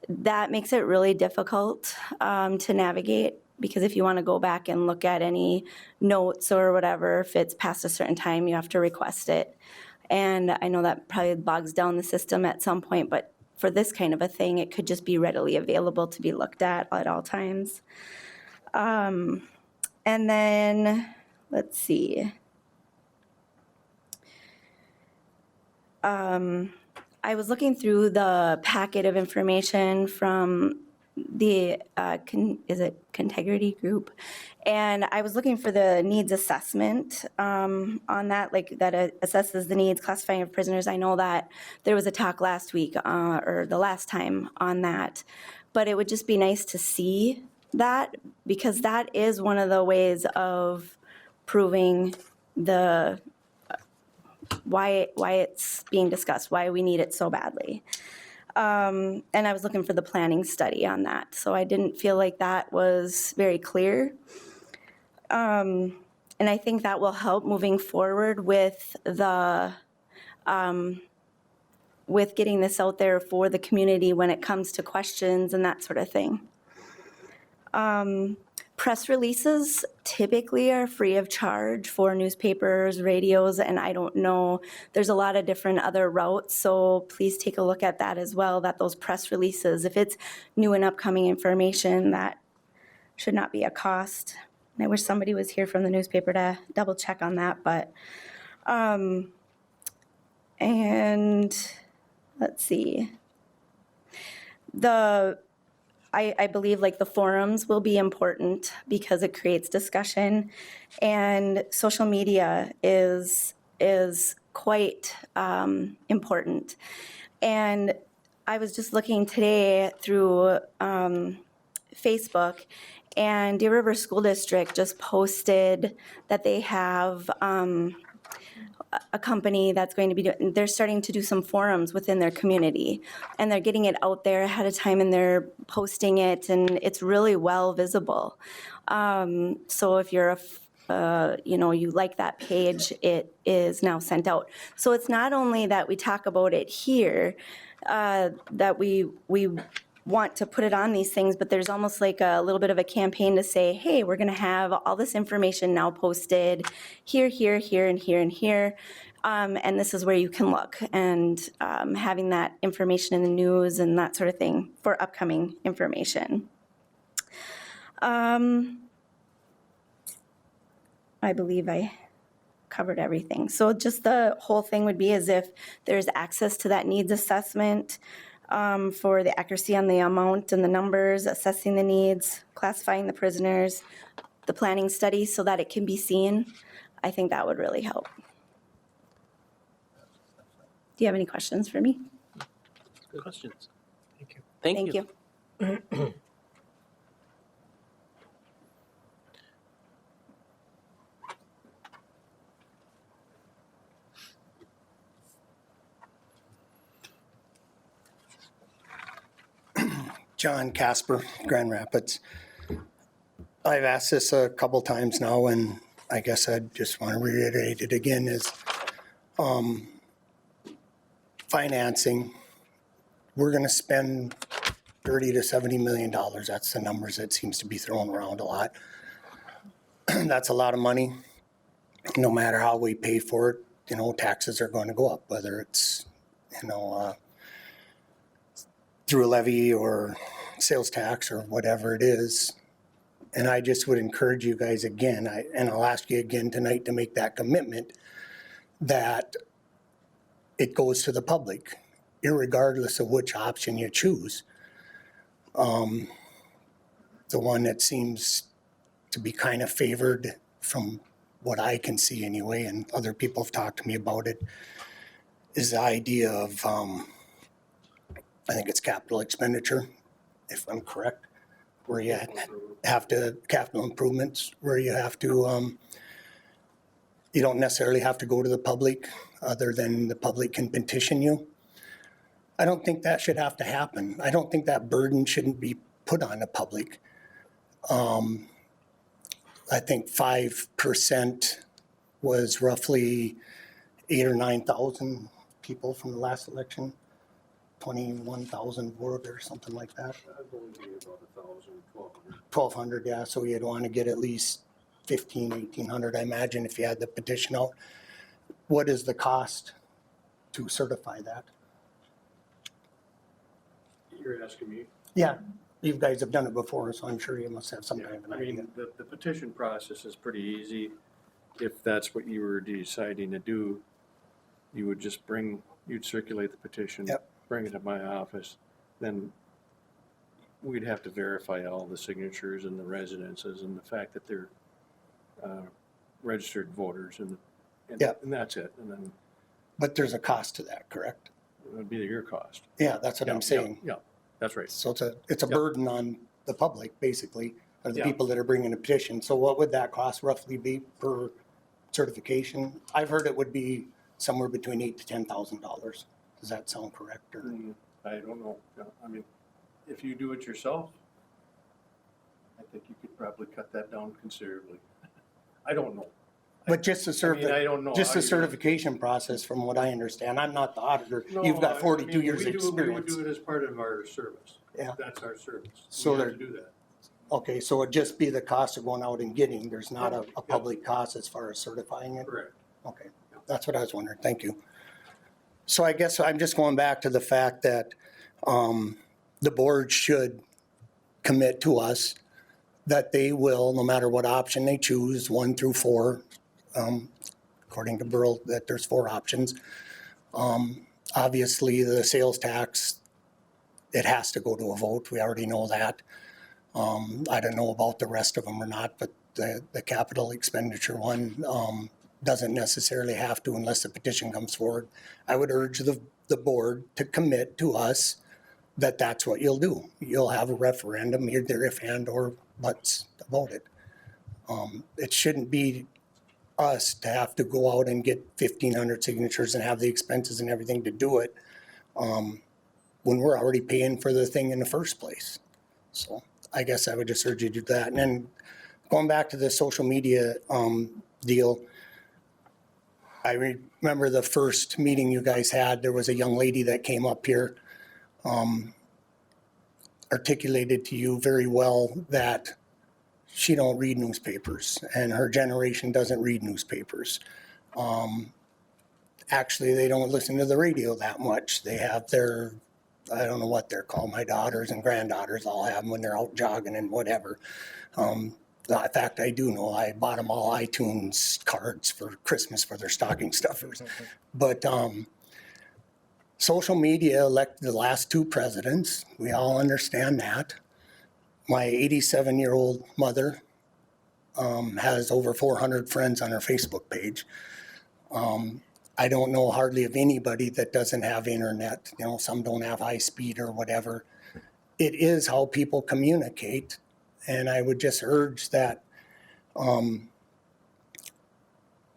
that makes it really difficult to navigate. Because if you want to go back and look at any notes or whatever, if it's past a certain time, you have to request it. And I know that probably bogs down the system at some point, but for this kind of a thing, it could just be readily available to be looked at all times. And then, let's see. I was looking through the packet of information from the Contegrity Group, and I was looking for the needs assessment on that, like that assesses the needs, classifying of prisoners. I know that there was a talk last week or the last time on that, but it would just be nice to see that, because that is one of the ways of proving the why it's being discussed, why we need it so badly. And I was looking for the planning study on that, so I didn't feel like that was very clear. And I think that will help moving forward with the with getting this out there for the community when it comes to questions and that sort of thing. Press releases typically are free of charge for newspapers, radios, and I don't know, there's a lot of different other routes, so please take a look at that as well, that those press releases, if it's new and upcoming information, that should not be a cost. And I wish somebody was here from the newspaper to double check on that, but, and let's see. I believe like the forums will be important because it creates discussion, and social media is quite important. And I was just looking today through Facebook, and Deer River School District just posted that they have a company that's going to be doing, they're starting to do some forums within their community, and they're getting it out there ahead of time, and they're posting it, and it's really well visible. So if you're you like that page, it is now sent out. So it's not only that we talk about it here, that we want to put it on these things, but there's almost like a little bit of a campaign to say, hey, we're going to have all this information now posted here, here, here, and here, and here. And this is where you can look, and having that information in the news and that sort of thing for upcoming information. I believe I covered everything. So just the whole thing would be as if there's access to that needs assessment, for the accuracy on the amount and the numbers, assessing the needs, classifying the prisoners, the planning study so that it can be seen. I think that would really help. Do you have any questions for me? Good questions. Thank you. Thank you. John Casper, Grand Rapids. I've asked this a couple times now, and I guess I just want to reiterate it again, is financing. We're going to spend $30 to $70 million. That's the numbers that seems to be thrown around a lot. That's a lot of money. No matter how we pay for it, taxes are going to go up, whether it's, through a levy or sales tax or whatever it is. And I just would encourage you guys again, and I'll ask you again tonight to make that commitment that it goes to the public, irregardless of which option you choose. The one that seems to be kind of favored from what I can see anyway, and other people have talked to me about it, is the idea of, I think it's capital expenditure, if I'm correct, where you have to, capital improvements, where you have to, you don't necessarily have to go to the public, other than the public can petition you. I don't think that should have to happen. I don't think that burden shouldn't be put on the public. I think 5% was roughly 8,000 or 9,000 people from the last election. 21,000 voted or something like that. 1,200, yeah. So you'd want to get at least 1,500, 1,800, I imagine, if you had the petition out. What is the cost to certify that? You're asking me? Yeah, you guys have done it before, so I'm sure you must have some kind of an I idea. mean, the petition process is pretty easy. If that's what you were deciding to do, you would just you'd circulate the petition. Yep. Bring it to my office, then we'd have to verify all the signatures and the residences and the fact that they're registered voters, and Yep. and that's it. And then But there's a cost to that, correct? it would be your cost. Yeah, that's what I'm saying. Yeah, that's right. So it's a Yep. burden on the public, basically, or the Yeah. people that are bringing a petition. So what would that cost roughly be per certification? I've heard it would be somewhere between $8,000 to $10,000. Does that sound correct? Or I don't know. I mean, if you do it yourself, I think you could probably cut that down considerably. I don't know. but just the I don't know. just how the you- certification process, from what I understand, I'm not the auditor. No, You've got I 42 mean, years we would experience. do it as part of our service. Yeah. That's our service. So We have there- to do that. Okay, so it'd just be the cost of going out and getting. There's not a Yep. public cost as far as certifying it. Correct. Okay, that's what I was wondering. Thank you. So I guess I'm just going back to the fact that the board should commit to us that they will, no matter what option they choose, 1 through 4, according to Burl, that there's 4 options. Obviously, the sales tax it has to go to a vote. We already know that. I don't know about the rest of them or not, but the capital expenditure one doesn't necessarily have to unless the petition comes forward. I would urge the board to commit to us that that's what you'll do. You'll have a referendum, either if and or buts about it. It shouldn't be us to have to go out and get 1,500 signatures and have the expenses and everything to do it when we're already paying for the thing in the first place. So I guess I would just urge you to do that. And then going back to the social media deal, I remember the first meeting you guys had, there was a young lady that came up here, articulated to you very well that she don't read newspapers and her generation doesn't read newspapers. Actually, they don't listen to the radio that much. They have their, I don't know what they're called, my daughters and granddaughters all have them when they're out jogging and whatever. In fact, I do know I bought them all iTunes cards for Christmas for their stocking stuffers. But social media elected the last two presidents. We all understand that. My 87-year-old mother has over 400 friends on her Facebook page. I don't know hardly of anybody that doesn't have internet. You know, some don't have high speed or whatever. It is how people communicate. And I would just urge that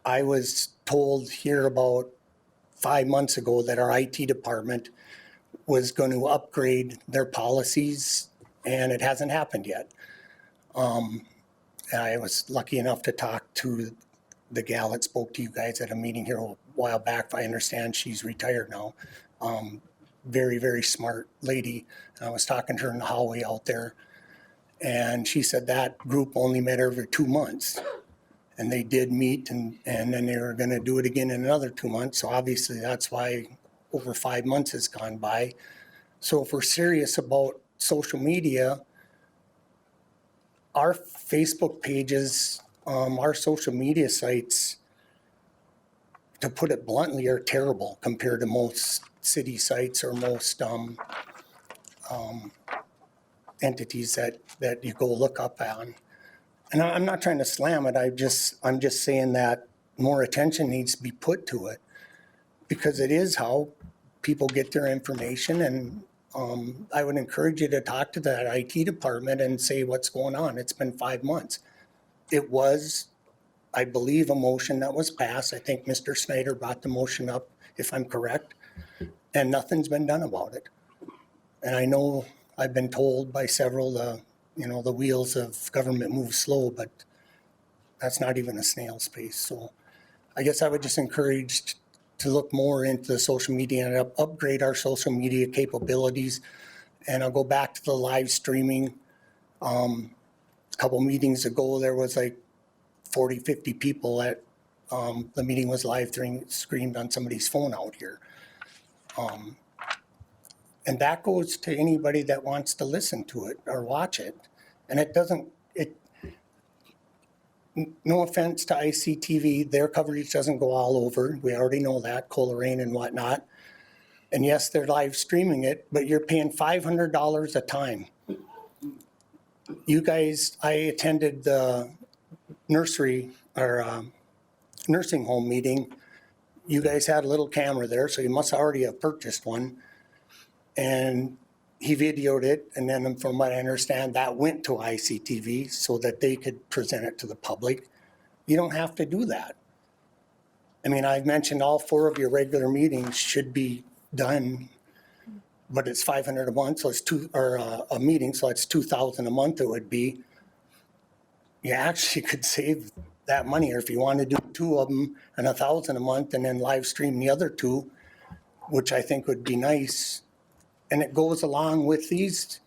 I was told here about 5 months ago that our IT department was going to upgrade their policies, and it hasn't happened yet. I was lucky enough to talk to the gal that spoke to you guys at a meeting here a while back. I understand she's retired now. Very, very smart lady. And I was talking to her in the hallway out there. And she said that group only met every 2 months. And they did meet, and then they were going to do it again in another 2 months. So obviously that's why over 5 months has gone by. So if we're serious about social media, our Facebook pages, our social media sites, to put it bluntly, are terrible compared to most city sites or most entities that you go look up on. And I'm not trying to slam it. I'm just saying that more attention needs to be put to it, because it is how people get their information. And I would encourage you to talk to that IT department and say what's going on. It's been 5 months. It was, I believe, a motion that was passed. I think Mr. Snyder brought the motion up, if I'm correct, and nothing's been done about it. And I know I've been told by several, the wheels of government move slow, but that's not even a snail's pace. So I guess I would just encourage to look more into the social media and upgrade our social media capabilities. And I'll go back to the live streaming. A couple meetings ago, there was like 40, 50 people at the meeting was live streamed on somebody's phone out here. And that goes to anybody that wants to listen to it or watch it. And no offense to ICTV, their coverage doesn't go all over. We already know that, Coleraine and whatnot. And yes, they're live streaming it, but you're paying $500 a time. You guys, I attended the nursing home meeting. You guys had a little camera there, so you must already have purchased one. And he videoed it, and then from what I understand, that went to ICTV so that they could present it to the public. You don't have to do that. I mean, I've mentioned all 4 of your regular meetings should be done, but it's $500 a month, so it's a meeting, so it's $2,000 a month. It would be. You actually could save that money, or if you want to do 2 of them and $1,000 a month, and then live stream the other 2, which I think would be nice. And it goes along with these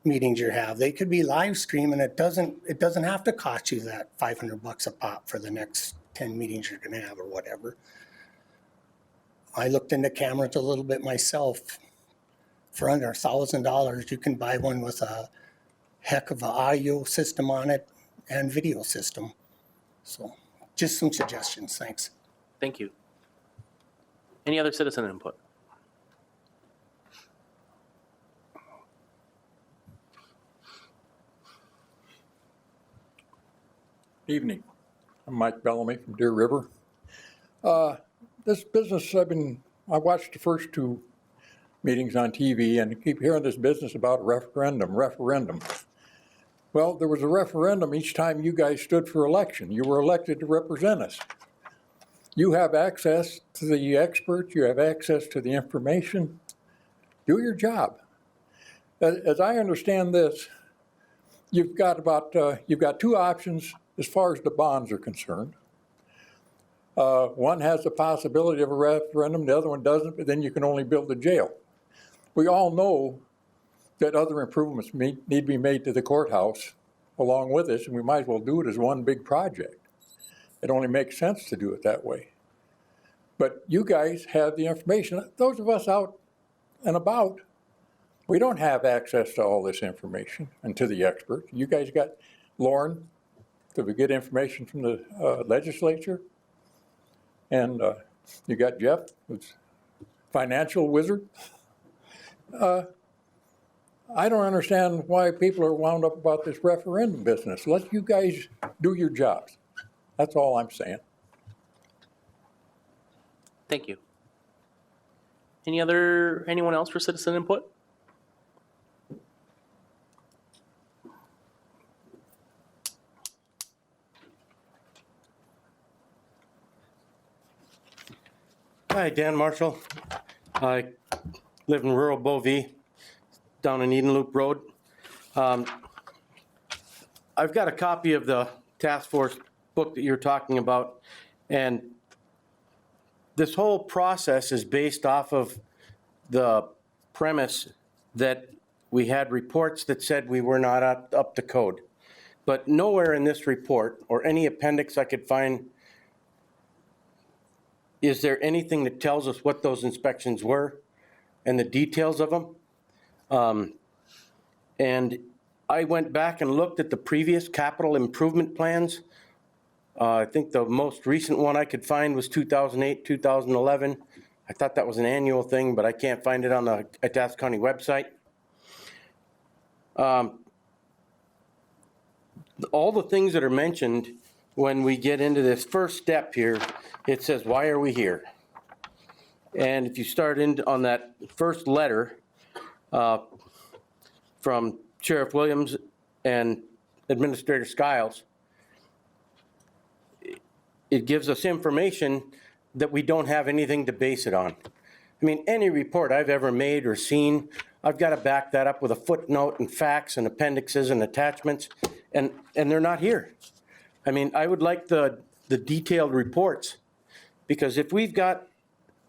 meetings you have. They could be live stream, and it doesn't have to cost you that $500 a pop for the next 10 meetings you're going to have or whatever. I looked into cameras a little bit myself. For under $1,000, you can buy one with a heck of an audio system on it and video system. So just some suggestions. Thanks. Thank you. Any other citizen input? Evening. I'm Mike Bellamy from Deer River. This business, I watched the first two meetings on TV and keep hearing this business about referendum. Well, there was a referendum each time you guys stood for election. You were elected to represent us. You have access to the experts, you have access to the information. Do your job. As I understand this, you've got two options as far as the bonds are concerned. One has the possibility of a referendum, the other one doesn't, but then you can only build a jail. We all know that other improvements need to be made to the courthouse along with this, and we might as well do it as one big project. It only makes sense to do it that way. But you guys have the information. Those of us out and about, we don't have access to all this information and to the experts. You guys got Lauren to get information from the legislature. And you got Jeff, who's financial wizard. I don't understand why people are wound up about this referendum business. Let you guys do your jobs. That's all I'm saying. Thank you. Anyone else for citizen input? Hi, Dan Marshall. I live in rural Beauvais, down in Eden Loop Road. I've got a copy of the task force book that you're talking about, and this whole process is based off of the premise that we had reports that said we were not up to code. But nowhere in this report or any appendix I could find is there anything that tells us what those inspections were and the details of them. And I went back and looked at the previous capital improvement plans. I think the most recent one I could find was 2008, 2011. I thought that was an annual thing, but I can't find it on the Itasca County website. All the things that are mentioned when we get into this first step here, it says, why are we here? And if you start in on that first letter from Sheriff Williams and Administrator Skiles, it gives us information that we don't have anything to base it on. I mean, any report I've ever made or seen, I've got to back that up with a footnote and facts and appendixes and attachments, and they're not here. I mean, I would like the detailed reports, because if we've got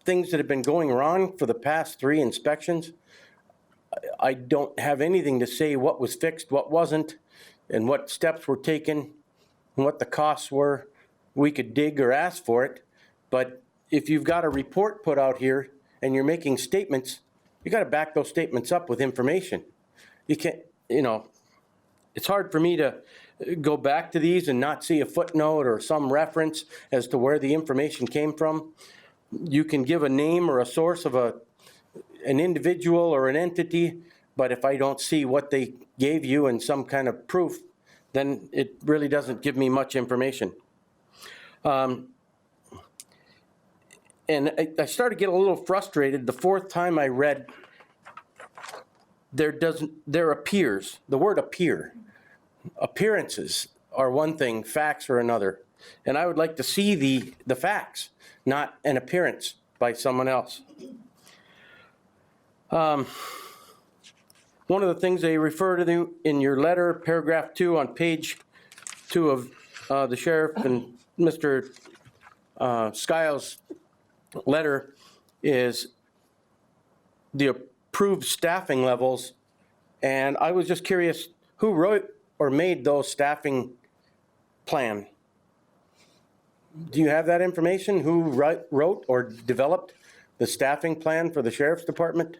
things that have been going wrong for the past 3 inspections, I don't have anything to say what was fixed, what wasn't, and what steps were taken, and what the costs were. We could dig or ask for it, but if you've got a report put out here and you're making statements, you got to back those statements up with information. You can't, it's hard for me to go back to these and not see a footnote or some reference as to where the information came from. You can give a name or a source of an individual or an entity, but if I don't see what they gave you in some kind of proof, then it really doesn't give me much information. And I started to get a little frustrated the 4th time I read there appears, the word appear. Appearances are one thing, facts are another. And I would like to see the facts, not an appearance by someone else. One of the things they refer to in your letter, paragraph 2 on page 2 of the sheriff and Mr. Skiles' letter, is the approved staffing levels. And I was just curious, who wrote or made those staffing plan? Do you have that information? Who wrote or developed the staffing plan for the sheriff's department?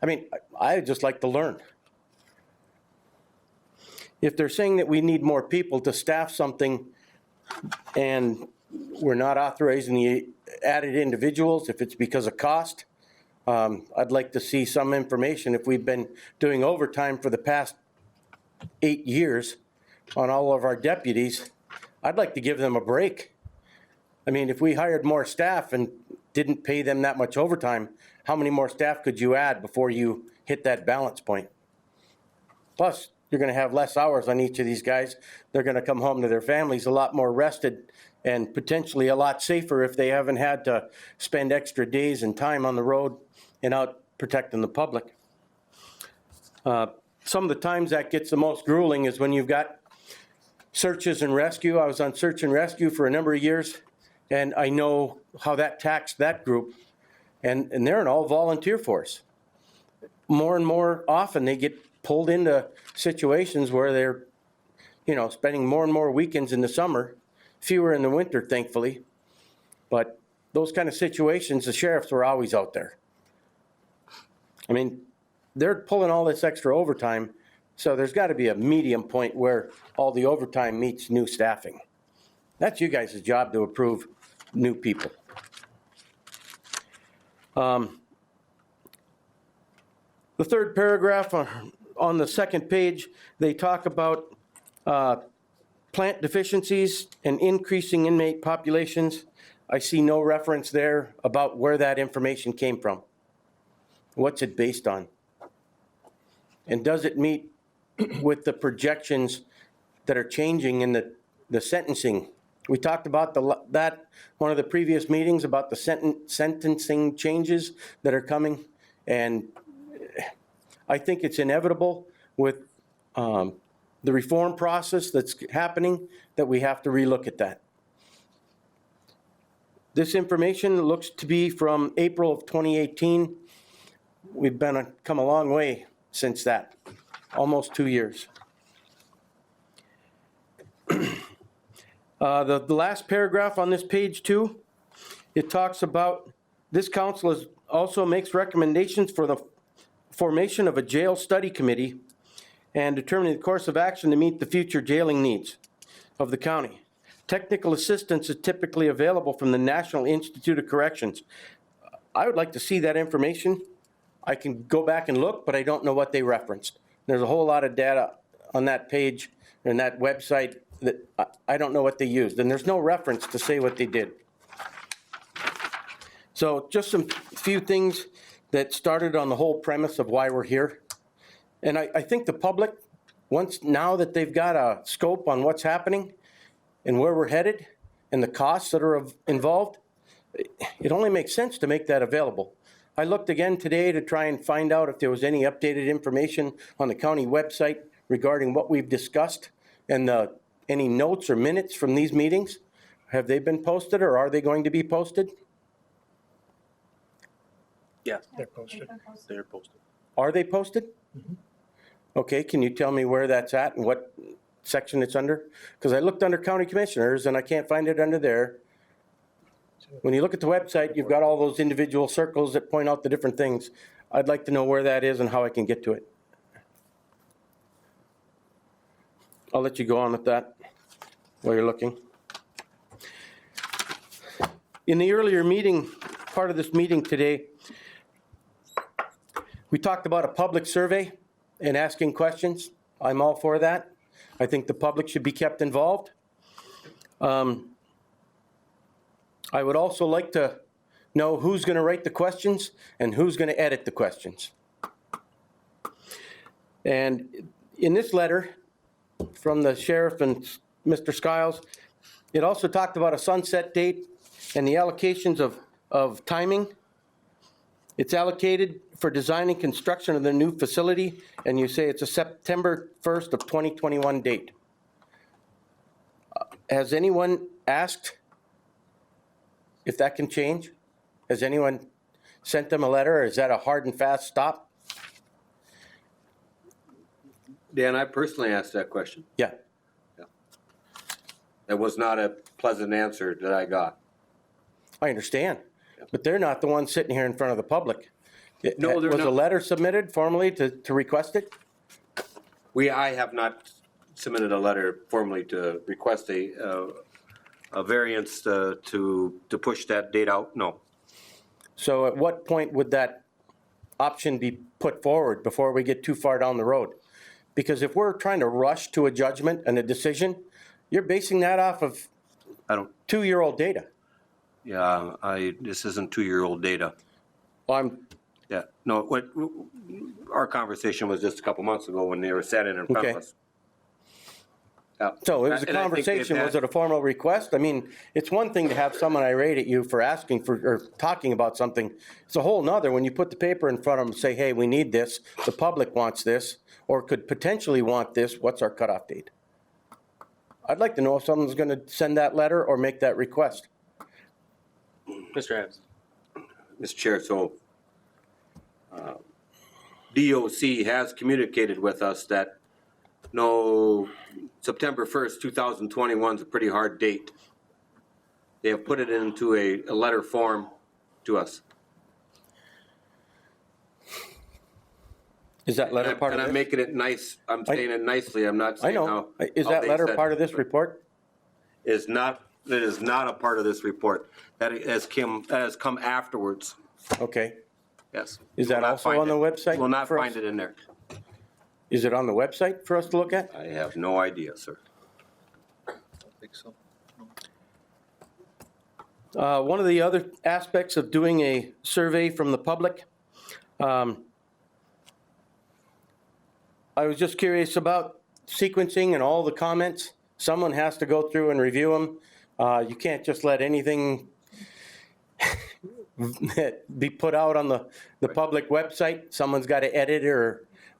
I mean, I'd just like to learn. If they're saying that we need more people to staff something and we're not authorizing the added individuals, if it's because of cost, I'd like to see some information. If we've been doing overtime for the past 8 years on all of our deputies, I'd like to give them a break. I mean, if we hired more staff and didn't pay them that much overtime, how many more staff could you add before you hit that balance point? Plus, you're going to have less hours on each of these guys. They're going to come home to their families a lot more rested and potentially a lot safer if they haven't had to spend extra days and time on the road and out protecting the public. Some of the times that gets the most grueling is when you've got searches and rescue. I was on search and rescue for a number of years, and I know how that taxed that group, and they're an all-volunteer force. More and more often, they get pulled into situations where they're, spending more and more weekends in the summer, fewer in the winter, thankfully. But those kind of situations, the sheriffs were always out there. I mean, they're pulling all this extra overtime, so there's got to be a medium point where all the overtime meets new staffing. That's you guys' job to approve new people. The third paragraph on the second page, they talk about plant deficiencies and increasing inmate populations. I see no reference there about where that information came from. What's it based on? And does it meet with the projections that are changing in the sentencing? We talked about that one of the previous meetings about the sentencing changes that are coming, and I think it's inevitable with the reform process that's happening that we have to relook at that. This information looks to be from April of 2018. We've come a long way since that, almost 2 years. The last paragraph on this page 2, it talks about this council also makes recommendations for the formation of a jail study committee and determining the course of action to meet the future jailing needs of the county. Technical assistance is typically available from the National Institute of Corrections. I would like to see that information. I can go back and look, but I don't know what they referenced. There's a whole lot of data on that page and that website that I don't know what they used, and there's no reference to say what they did. So just some few things that started on the whole premise of why we're here. And I think the public, now that they've got a scope on what's happening and where we're headed and the costs that are involved, it only makes sense to make that available. I looked again today to try and find out if there was any updated information on the county website regarding what we've discussed and any notes or minutes from these meetings. Have they been posted, or are they going to be posted? Yes, They're posted. they're posted. Are they posted? Okay, can you tell me where that's at and what section it's under? Because I looked under county commissioners and I can't find it under there. When you look at the website, you've got all those individual circles that point out the different things. I'd like to know where that is and how I can get to it. I'll let you go on with that while you're looking. In the earlier meeting, part of this meeting today, we talked about a public survey and asking questions. I'm all for that. I think the public should be kept involved. I would also like to know who's going to write the questions and who's going to edit the questions. And in this letter from the sheriff and Mr. Skiles, it also talked about a sunset date and the allocations of timing. It's allocated for design and construction of the new facility, and you say it's a September 1st of 2021 date. Has anyone asked if that can change? Has anyone sent them a letter, or is that a hard and fast stop? Dan, I personally asked that question. Yeah. That was not a pleasant answer that I got. I understand, but they're not the ones sitting here in front of the public. No, they're Was a not. letter submitted formally to request it? I have not submitted a letter formally to request a variance to push that date out, no. So at what point would that option be put forward before we get too far down the road? Because if we're trying to rush to a judgment and a decision, You're basing that off of I don't, 2-year-old data. yeah, this isn't 2-year-old data. Well, I'm, Yeah, no, our conversation was just a couple months ago when they were standing in front of Okay. us. Yeah. so it was a And I think they've conversation, was had- it a formal request? I mean, it's one thing to have someone irate at you for asking for, or talking about something. It's a whole nother when you put the paper in front of them and say, hey, we need this, the public wants this, or could potentially want this, what's our cutoff date? I'd like to know if someone's gonna send that letter or make that request. Mr. Adams. Mr. Chair, so DOC has communicated with us that no, September 1st, 2021 is a pretty hard date. They have put it into a letter form to us. Is that letter part of And I'm this? making it nice, I'm saying it nicely, I'm not I saying how. know. Is how that they letter said part it. of this report? It is not a part of this report. That has come afterwards, Okay. yes. Is You will that not also find on the it. website You will not for find us? it in there. Is it on the website for us to look at? I have no idea, sir. I think so. One of the other aspects of doing a survey from the public, I was just curious about sequencing and all the comments. Someone has to go through and review them. You can't just let anything be put out on the public website. Someone's got to edit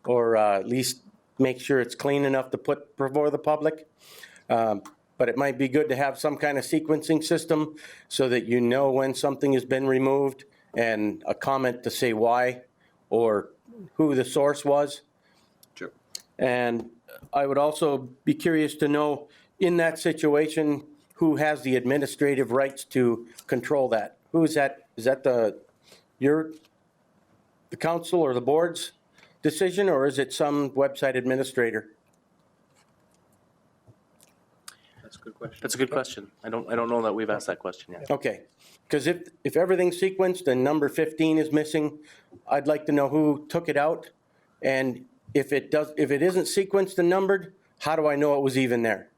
or at least make sure it's clean enough to put before the public. But it might be good to have some kind of sequencing system so that you know when something has been removed and a comment to say why or who the source was. Sure. And I would also be curious to know, in that situation, who has the administrative rights to control that? Who is that? Is that the council or the board's decision, or is it some website administrator? That's a good question. That's a good question. I don't know that we've asked that question yet. Okay, because if everything's sequenced and number 15 is missing, I'd like to know who took it out. And if it isn't sequenced and numbered, how do I know it was even there?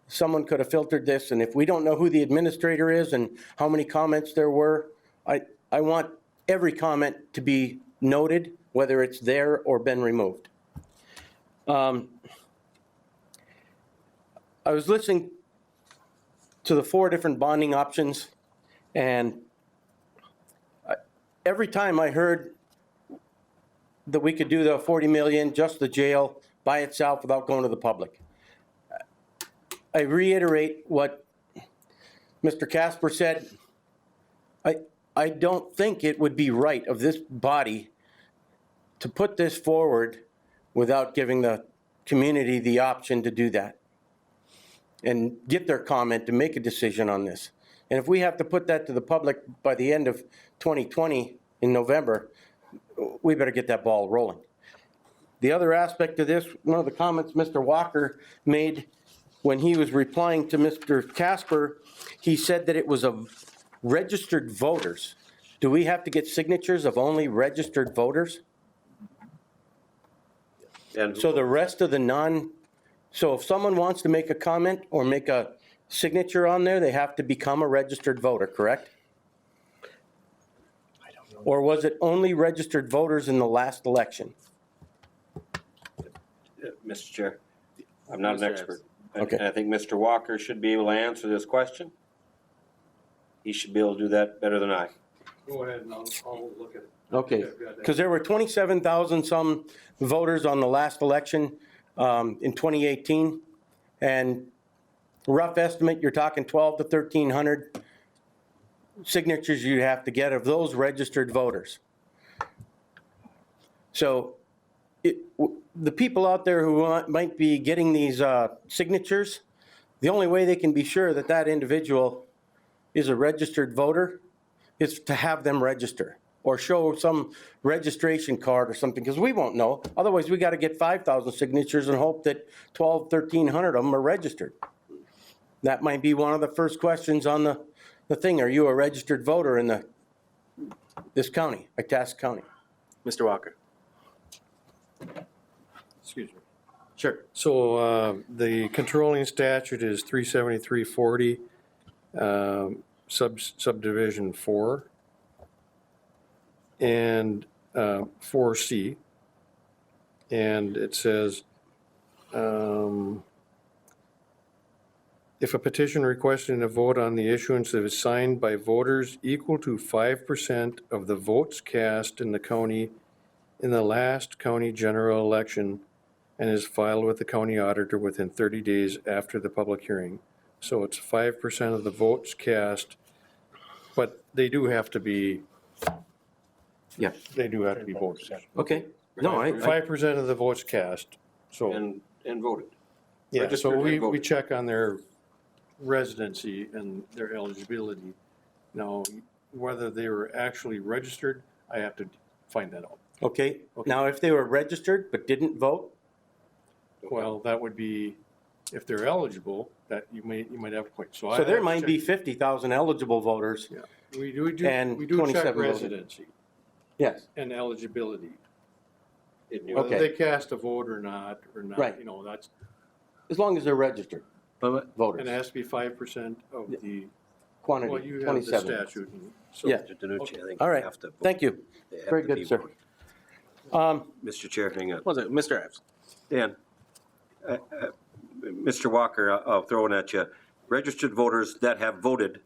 Someone could have filtered this, and if we don't know who the administrator is and how many comments there were, I want every comment to be noted, whether it's there or been removed. I was listening to the 4 different bonding options, and every time I heard that we could do the 40 million, just the jail by itself without going to the public. I reiterate what Mr. Casper said. I don't think it would be right of this body to put this forward without giving the community the option to do that and get their comment to make a decision on this. And if we have to put that to the public by the end of 2020 in November, we better get that ball rolling. The other aspect of this, one of the comments Mr. Walker made when he was replying to Mr. Casper, he said that it was of registered voters. Do we have to get signatures of only registered voters? And So the rest of the so if someone wants to make a comment or make a signature on there, they have to become a registered voter, correct? Or was it only registered voters in the last election? Mr. Chair, I'm not an Mr. expert. Okay. And I think Mr. Walker should be able to answer this question. He should be able to do that better than I. Go ahead and I'll look at it. Okay, because there were 27,000 some voters on the last election in 2018. And rough estimate, you're talking 1,200 to 1,300 signatures you have to get of those registered voters. So the people out there who might be getting these signatures, the only way they can be sure that that individual is a registered voter is to have them register or show some registration card or something, because we won't know. Otherwise, we got to get 5,000 signatures and hope that 1,300 of them are registered. That might be one of the first questions on the thing. Are you a registered voter in this county, Itasca County? Mr. Walker. Excuse me. Sure. So the controlling statute is 37340, subdivision 4, and 4C. And it says, if a petition requesting a vote on the issuance is signed by voters equal to 5% of the votes cast in the county in the last county general election and is filed with the county auditor within 30 days after the public hearing. So it's 5% of the votes cast, but they do have to be, Yeah. they do have to be voters. Okay. No, I 5% of the votes cast, so. And voted. Yeah, so Registered and we voted. check on their residency and their eligibility. Now, whether they were actually registered, I have to find that out. okay. Now, if they were registered but didn't vote, Well, that would be, if they're eligible, that you might have a point. I so have there to might check. be 50,000 eligible voters. Yeah, we do and check 27 voted. residency Yes. and eligibility. Okay. Whether they cast a vote or not, Right. you know, that's, As long as they're registered and it voters. has to be 5% of the, well, Quantity, you have the 27. statute. So- Yeah. Mr. Danucci, I think All you right. have to vote. Thank you. They have Very to good, be sir. voted. Mr. Chair, hang on. Was it Mr. Ives? Dan, Mr. Walker, I'll throw it at you. Registered voters that have voted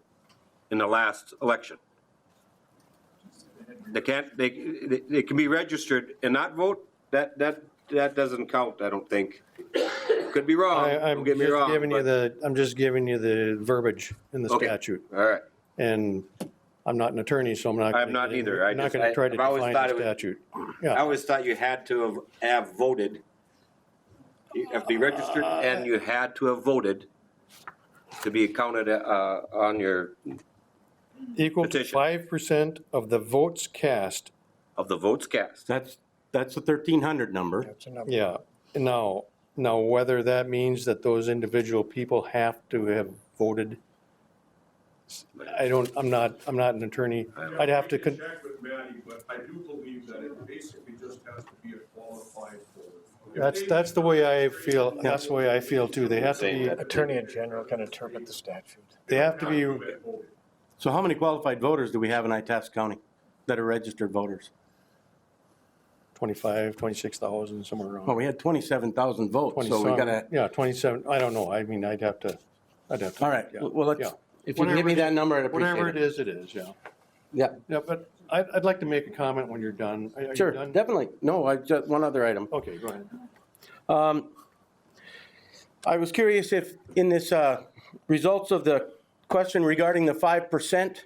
in the last election. They can't, they can be registered and not vote? That doesn't count, I don't think. Could be wrong, I'm don't get me just wrong. giving you but- I'm just giving you the verbiage in the Okay. statute. All right. And I'm not an attorney, so I'm not. I'm gonna not get into- either. I'm not gonna try to I've always define thought the it was- statute. I Yeah, always thought you had to have voted. You have to be registered and you had to have voted to be counted on your, equal to petition. 5% of the votes cast. of the votes cast. That's the 1,300 number. That's a number. Yeah, now whether that means that those individual people have to have voted, I'm not an attorney. I'd have to, Check with Maddie, but I do believe that it basically just has to be a qualified voter. that's the way I feel, that's the way I feel too. They have to be, Attorney in general can interpret the statute. they have to be, So how many qualified voters do we have in Itasca County that are registered voters? 26,000, somewhere around. Well, we had 27,000 votes, 20 so we some. gotta, Yeah, 27, I don't know, I mean, I'd have to. all right, yeah, well, let's, yeah. if you give me that number, I'd Whatever appreciate it it. is, yeah. Yeah, Yeah, but I'd like to make a comment when you're done. Are you sure, done? definitely. No, I just, one other item. Okay, go ahead. I was curious if in this results of the question regarding the 5%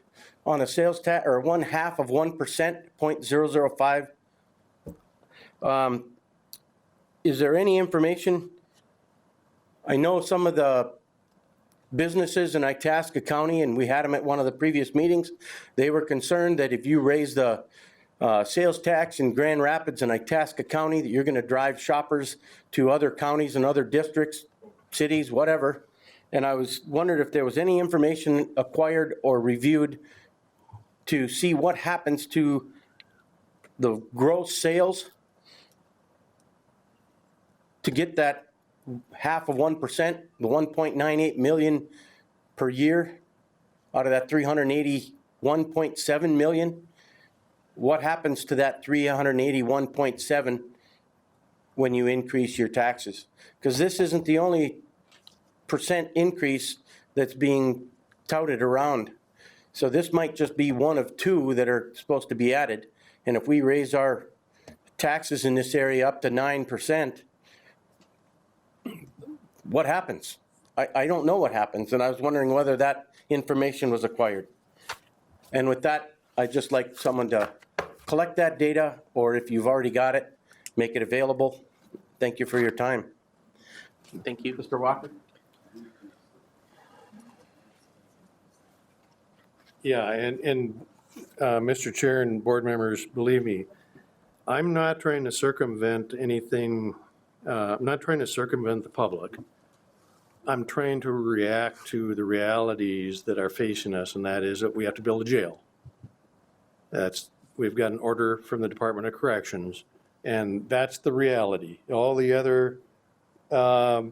on a sales tax, or 1/2 of 1%, 0.005, is there any information? I know some of the businesses in Itasca County, and we had them at one of the previous meetings, they were concerned that if you raise the sales tax in Grand Rapids and Itasca County, that you're gonna drive shoppers to other counties and other districts, cities, whatever. And I was wondering if there was any information acquired or reviewed to see what happens to the gross sales to get that 1/2 of 1%, the 1.98 million per year out of that 381.7 million. What happens to that 381.7 when you increase your taxes? Because this isn't the only percent increase that's being touted around. So this might just be one of two that are supposed to be added. And if we raise our taxes in this area up to 9%, what happens? I don't know what happens, and I was wondering whether that information was acquired. And with that, I'd just like someone to collect that data, or if you've already got it, make it available. Thank you for your time. Thank you. Mr. Walker? Yeah, and Mr. Chair and board members, believe me, I'm not trying to circumvent anything, I'm not trying to circumvent the public. I'm trying to react to the realities that are facing us, and that is that we have to build a jail. We've got an order from the Department of Corrections, and that's the reality. All the other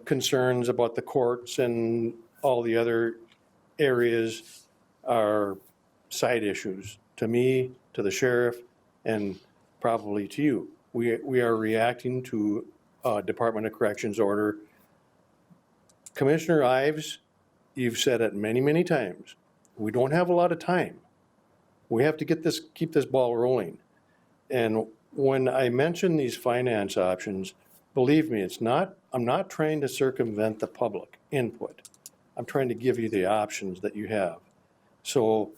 concerns about the courts and all the other areas are side issues to me, to the sheriff, and probably to you. We are reacting to a Department of Corrections order. Commissioner Ives, you've said it many, many times. We don't have a lot of time. We have to keep this ball rolling. And when I mention these finance options, believe me, I'm not trying to circumvent the public input. I'm trying to give you the options that you have. So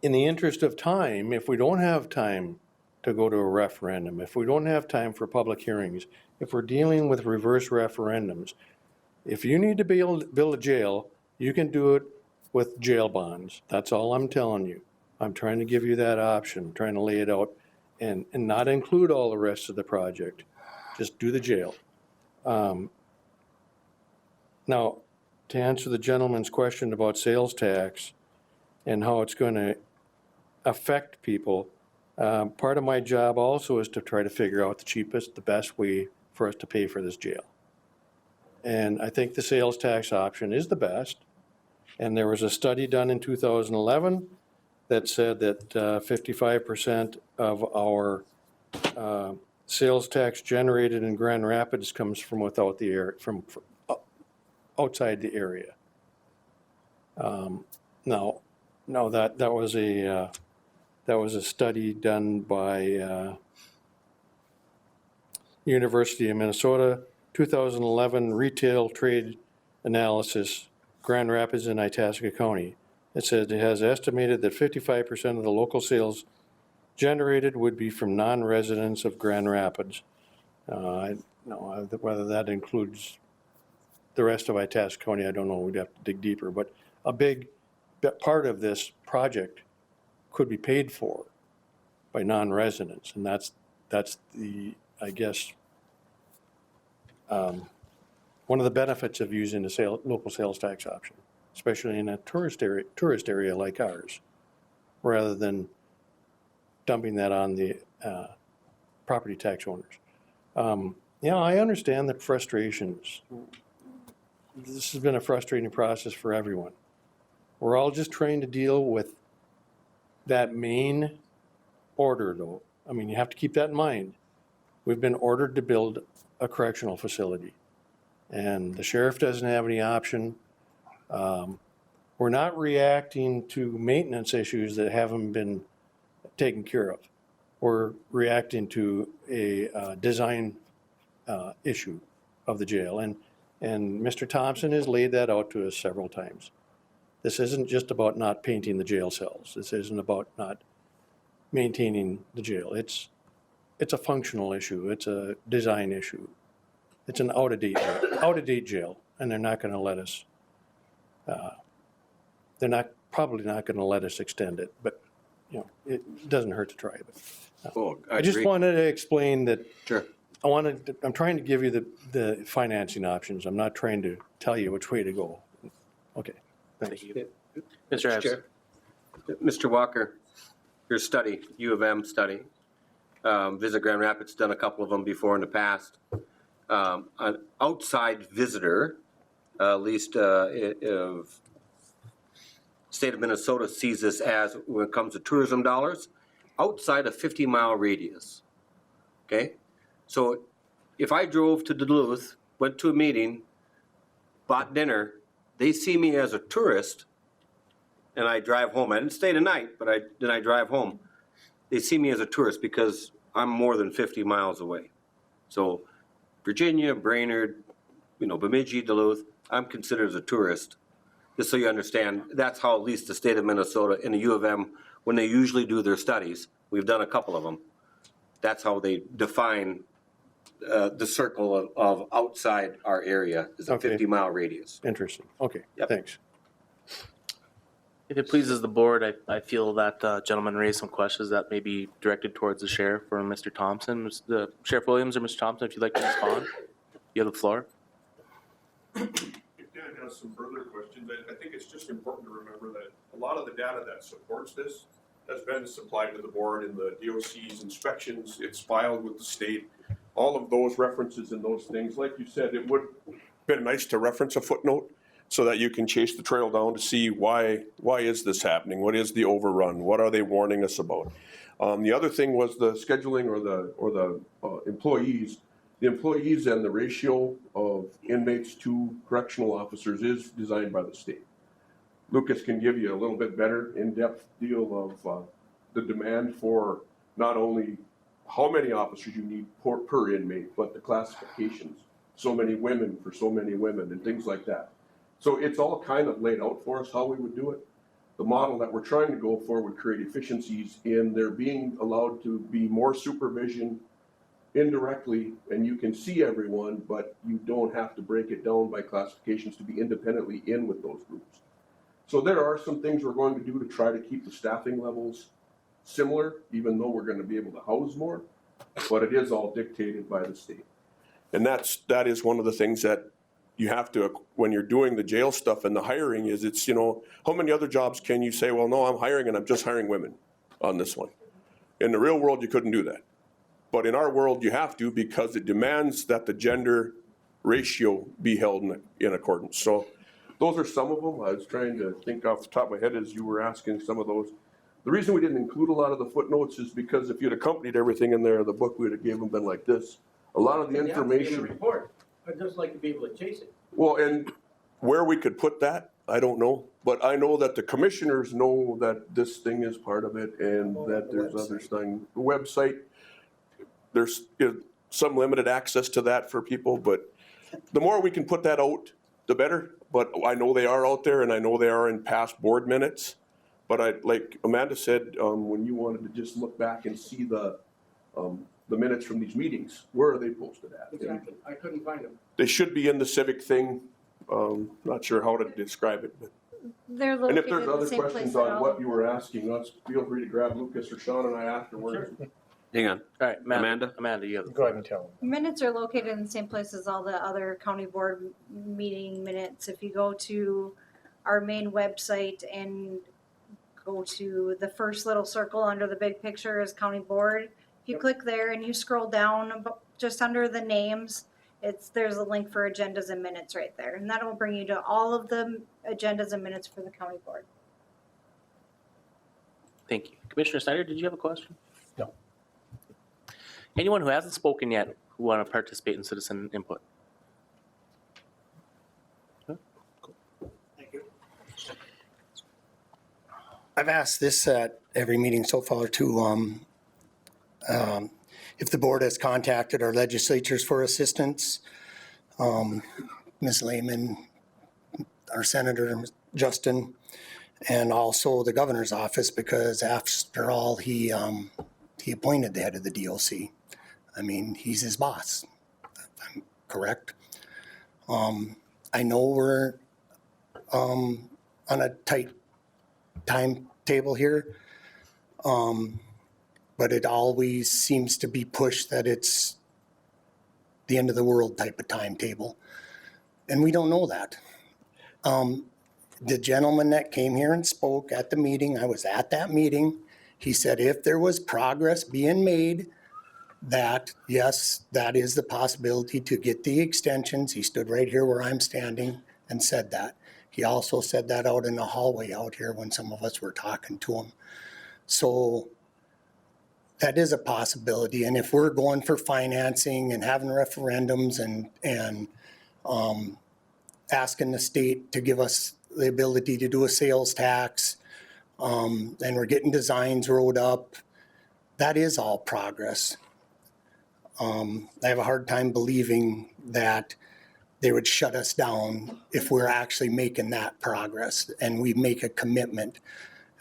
in the interest of time, if we don't have time to go to a referendum, if we don't have time for public hearings, if we're dealing with reverse referendums, if you need to build a jail, you can do it with jail bonds. That's all I'm telling you. I'm trying to give you that option, trying to lay it out and not include all the rest of the project. Just do the jail. Now, to answer the gentleman's question about sales tax and how it's going to affect people, part of my job also is to try to figure out the cheapest, the best way for us to pay for this jail. And I think the sales tax option is the best. And there was a study done in 2011 that said that 55% of our sales tax generated in Grand Rapids comes from without the area, from outside the area. Now that was a study done by University of Minnesota, 2011 retail trade analysis, Grand Rapids and Itasca County. It said it has estimated that 55% of the local sales generated would be from non-residents of Grand Rapids. Whether that includes the rest of Itasca County, I don't know. We'd have to dig deeper. But a big part of this project could be paid for by non-residents, and that's the, I guess, one of the benefits of using the local sales tax option, especially in a tourist area like ours, rather than dumping that on the property tax owners. I understand the frustrations. This has been a frustrating process for everyone. We're all just trying to deal with that main order, though. I mean, you have to keep that in mind. We've been ordered to build a correctional facility, and the sheriff doesn't have any option. We're not reacting to maintenance issues that haven't been taken care of. We're reacting to a design issue of the jail, and Mr. Thompson has laid that out to us several times. This isn't just about not painting the jail cells. This isn't about not maintaining the jail. It's a functional issue. It's a design issue. It's an out-of-date jail, and they're not going to let us. Probably not going to let us extend it. But it doesn't hurt to try. But I just wanted to explain that. Sure. I'm trying to give you the financing options. I'm not trying to tell you which way to go. Okay. Thank you. Mr. Ives. Mr. Walker, your study, U of M study, Visit Grand Rapids, done a couple of them before in the past. An outside visitor, at least if state of Minnesota sees this as, when it comes to tourism dollars, outside a 50-mile radius. Okay? So if I drove to Duluth, went to a meeting, bought dinner, they see me as a tourist, and I drive home. I didn't stay the night, but then I drive home. They see me as a tourist because I'm more than 50 miles away. So Virginia, Brainerd, Bemidji, Duluth, I'm considered as a tourist. Just so you understand, that's how at least the state of Minnesota and the U of M, when they usually do their studies, we've done a couple of them, that's how they define the circle of outside our area is a 50-mile radius. Interesting. Okay, yep. Thanks. If it pleases the board, I feel that gentleman raised some questions that may be directed towards the sheriff or Mr. Thompson. Sheriff Williams or Mr. Thompson, if you'd like to respond, you have the floor. If Dan has some further questions, I think it's just important to remember that a lot of the data that supports this has been supplied to the board in the DOC's inspections. It's filed with the state. all of those references and those things, like you said, it would have been nice to reference a footnote so that you can chase the trail down to see why is this happening? What is the overrun? What are they warning us about? The other thing was the scheduling or the employees. The employees and the ratio of inmates to correctional officers is designed by the state. Lucas can give you a little bit better in-depth deal of the demand for not only how many officers you need per inmate, but the classifications. So many women for so many women and things like that. So it's all kind of laid out for us how we would do it. The model that we're trying to go for would create efficiencies in there being allowed to be more supervision indirectly, and you can see everyone, but you don't have to break it down by classifications to be independently in with those groups. So there are some things we're going to do to try to keep the staffing levels similar, even though we're going to be able to house more, but it is all dictated by the state. And that is one of the things that you have to, when you're doing the jail stuff and the hiring is, it's, you know, how many other jobs can you say, well, no, I'm hiring and I'm just hiring women on this one. In the real world, you couldn't do that. But in our world, you have to, because it demands that the gender ratio be held in accordance. So those are some of them. I was trying to think off the top of my head as you were asking some of those. The reason we didn't include a lot of the footnotes is because if you'd accompanied everything in there, the book would have given been like this. A lot of the information. Report. I'd just like to be able to chase it. Well, and where we could put that, I don't know. But I know that the commissioners know that this thing is part of it and that there's other things. The website, there's some limited access to that for people, but the more we can put that out, the better. But I know they are out there and I know they are in past board minutes. But like Amanda said, when you wanted to just look back and see the minutes from these meetings, where are they posted at? Exactly. I couldn't find them. They should be in the civic thing. Not sure how to describe it, but. They're And if located there's in the other same place questions that on all. what you were asking us, feel free to grab Lucas or Sean and I afterwards. Hang on. All right, Amanda? Amanda, you have the Go ahead and tell them. Minutes are located in the same place as all the other county board meeting minutes. If you go to our main website and go to the first little circle under the big picture is county board. If you click there and you scroll down just under the names, there's a link for agendas and minutes right there. And that will bring you to all of the agendas and minutes for the county board. Thank you. Commissioner Snyder, did you have a question? No. Anyone who hasn't spoken yet who want to participate in citizen input? Thank you. I've asked this at every meeting so far too, if the board has contacted our legislatures for assistance. Ms. Lehman, our Senator Justin, and also the governor's office, because after all, he appointed the head of the DOC. I mean, he's his boss, if I'm correct. I know we're on a tight timetable here, but it always seems to be pushed that it's the end of the world type of timetable, and we don't know that. The gentleman that came here and spoke at the meeting, I was at that meeting, he said if there was progress being made, that yes, that is the possibility to get the extensions. He stood right here where I'm standing and said that. He also said that out in the hallway out here when some of us were talking to him. So that is a possibility. And if we're going for financing and having referendums and asking the state to give us the ability to do a sales tax, and we're getting designs rolled up, that is all progress. I have a hard time believing that they would shut us down if we're actually making that progress and we make a commitment.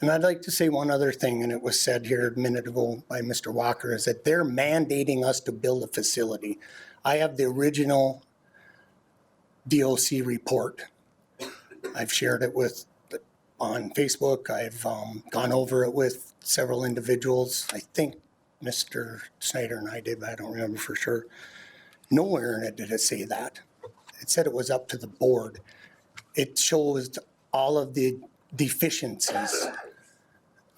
And I'd like to say one other thing, and it was said here a minute ago by Mr. Walker, is that they're mandating us to build a facility. I have the original DOC report. I've shared it on Facebook. I've gone over it with several individuals. I think Mr. Snyder and I did, but I don't remember for sure. Nowhere in it did it say that. It said it was up to the board. It shows all of the deficiencies.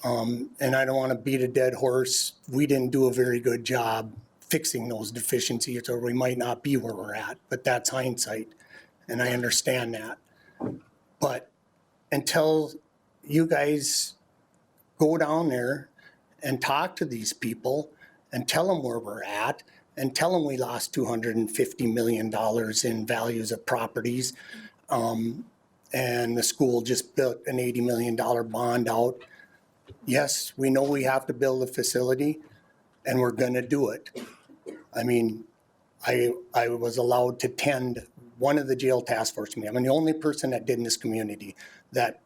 And I don't want to beat a dead horse. We didn't do a very good job fixing those deficiencies, or we might not be where we're at, but that's hindsight, and I understand that. But until you guys go down there and talk to these people and tell them where we're at and tell them we lost $250 million in values of properties, and the school just built an $80 million bond out. Yes, we know we have to build a facility, and we're gonna do it. I mean, I was allowed to attend one of the jail task force meetings. I'm the only person that did in this community that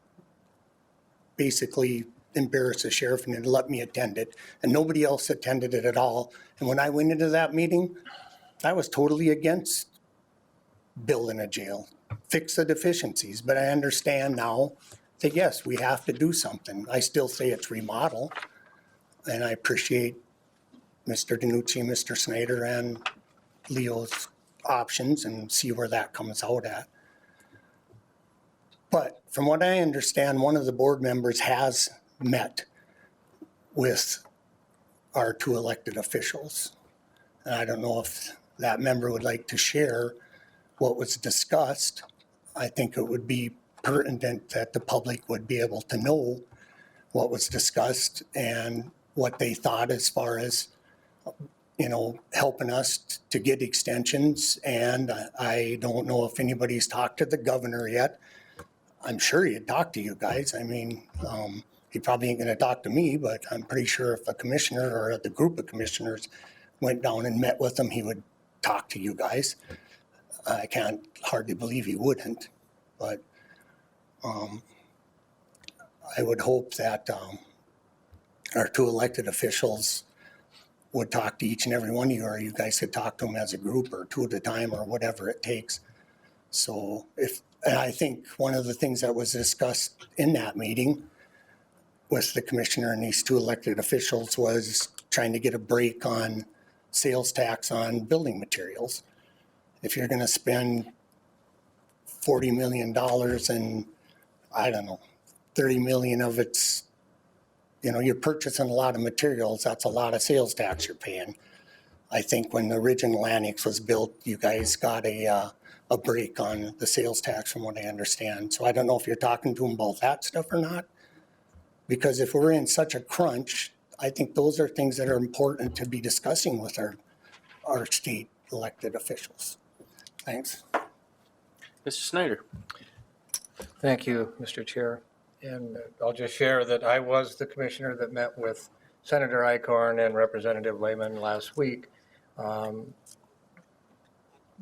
basically embarrassed the sheriff and let me attend it, and nobody else attended it at all. And when I went into that meeting, I was totally against building a jail, fix the deficiencies, but I understand now that yes, we have to do something. I still say it's remodel, and I appreciate Mr. DiNucci, Mr. Snyder, and Leo's options and see where that comes out at. But from what I understand, one of the board members has met with our two elected officials. And I don't know if that member would like to share what was discussed. I think it would be pertinent that the public would be able to know what was discussed and what they thought as far as, you know, helping us to get extensions. And I don't know if anybody's talked to the governor yet. I'm sure he'd talk to you guys. I mean, he probably ain't gonna talk to me, but I'm pretty sure if a commissioner or the group of commissioners went down and met with him, he would talk to you guys. I can't hardly believe he wouldn't, but I would hope that our two elected officials would talk to each and every one of you, or you guys could talk to them as a group or two at a time or whatever it takes. So and I think one of the things that was discussed in that meeting with the commissioner and these two elected officials was trying to get a break on sales tax on building materials. If you're gonna spend $40 million and, I don't know, 30 million of it's, you know, you're purchasing a lot of materials, that's a lot of sales tax you're paying. I think when the original annex was built, you guys got a break on the sales tax from what I understand. So I don't know if you're talking to them about that stuff or not. Because if we're in such a crunch, I think those are things that are important to be discussing with our state elected officials. Thanks. Mr. Snyder. Thank you, Mr. Chair. And I'll just share that I was the commissioner that met with Senator Icorn and Representative Lehman last week.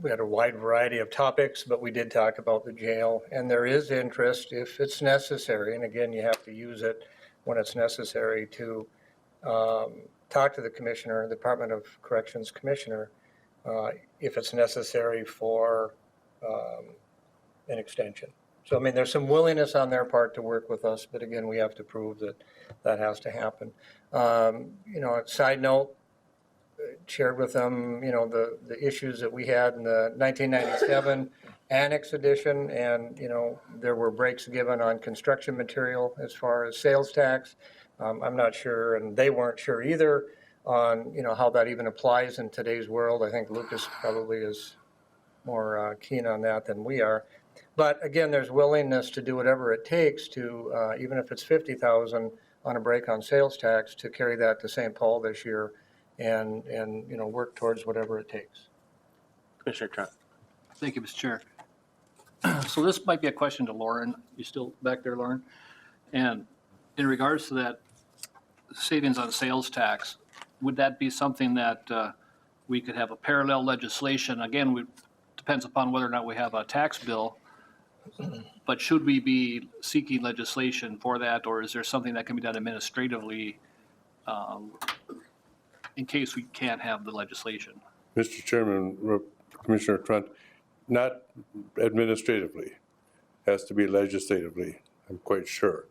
We had a wide variety of topics, but we did talk about the jail, and there is interest if it's necessary. And again, you have to use it when it's necessary to talk to the commissioner, the Department of Corrections commissioner, if it's necessary for an extension. So, I mean, there's some willingness on their part to work with us, but again, we have to prove that that has to happen. You know, side note, shared with them, you know, the issues that we had in the 1997 Annex Edition, and, you know, there were breaks given on construction material as far as sales tax. I'm not sure, and they weren't sure either, on, you know, how that even applies in today's world. I think Lucas probably is more keen on that than we are. But again, there's willingness to do whatever it takes to, even if it's 50,000 on a break on sales tax, to carry that to St. Paul this year and you know, work towards whatever it takes. Commissioner Trent. Thank you, Mr. Chair. So this might be a question to Lauren. You still back there, Lauren? And in regards to that savings on sales tax, would that be something that we could have a parallel legislation? Again, it depends upon whether or not we have a tax bill. But should we be seeking legislation for that, or is there something that can be done administratively in case we can't have the legislation? Mr. Chairman, Commissioner Trent, not administratively, has to be legislatively, I'm quite sure.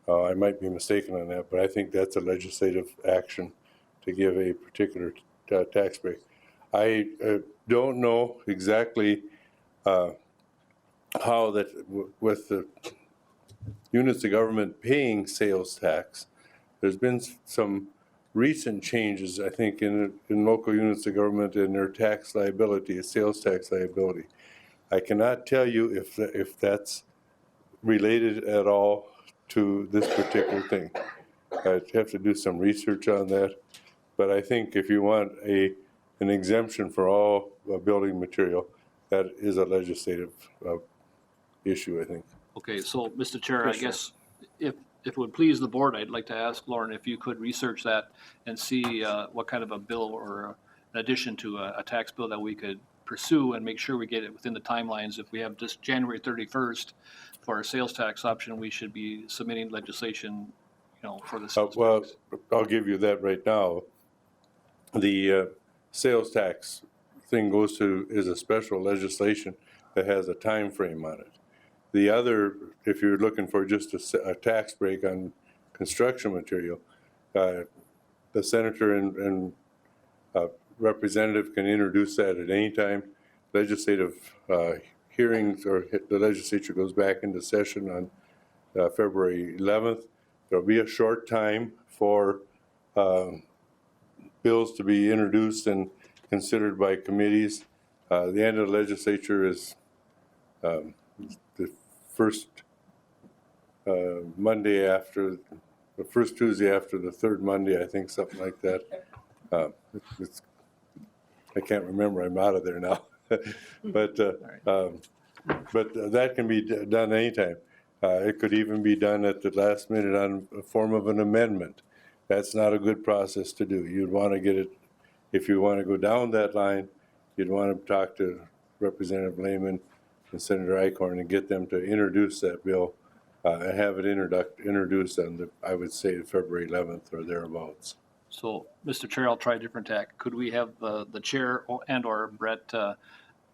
I might be mistaken on that, but I think that's a legislative action to give a particular tax break. I don't know exactly how that, with the units of government paying sales tax, there's been some recent changes, I think, in local units of government and their tax liability, sales tax liability. I cannot tell you if that's related at all to this particular thing. I'd have to do some research on that. But I think if you want an exemption for all building material, that is a legislative issue, I think. Okay, so, Mr. Chair, I guess if it would please the board, I'd like to ask Lauren if you could research that and see what kind of a bill or an addition to a tax bill that we could pursue and make sure we get it within the timelines. If we have just January 31st for our sales tax option, we should be submitting legislation, for the sales Well, tax. I'll give you that right now. The sales tax thing is a special legislation that has a time frame on it. The other, if you're looking for just a tax break on construction material, the senator and representative can introduce that at any time. Legislative hearings, or the legislature goes back into session on February 11th. There'll be a short time for bills to be introduced and considered by committees. The end of the legislature is the first Monday after, the first Tuesday after the third Monday, I think, something like that. I can't remember, I'm out of there now. But that can be done anytime. It could even be done at the last minute on a form of an amendment. That's not a good process to do. You'd want to get it, if you want to go down that line, you'd want to talk to Representative Lehman and Senator Eichhorn and get them to introduce that bill and have it introduced on I would say February 11th or thereabouts. So, Mr. Chair, I'll try a different tack. Could we have the chair and/or Brett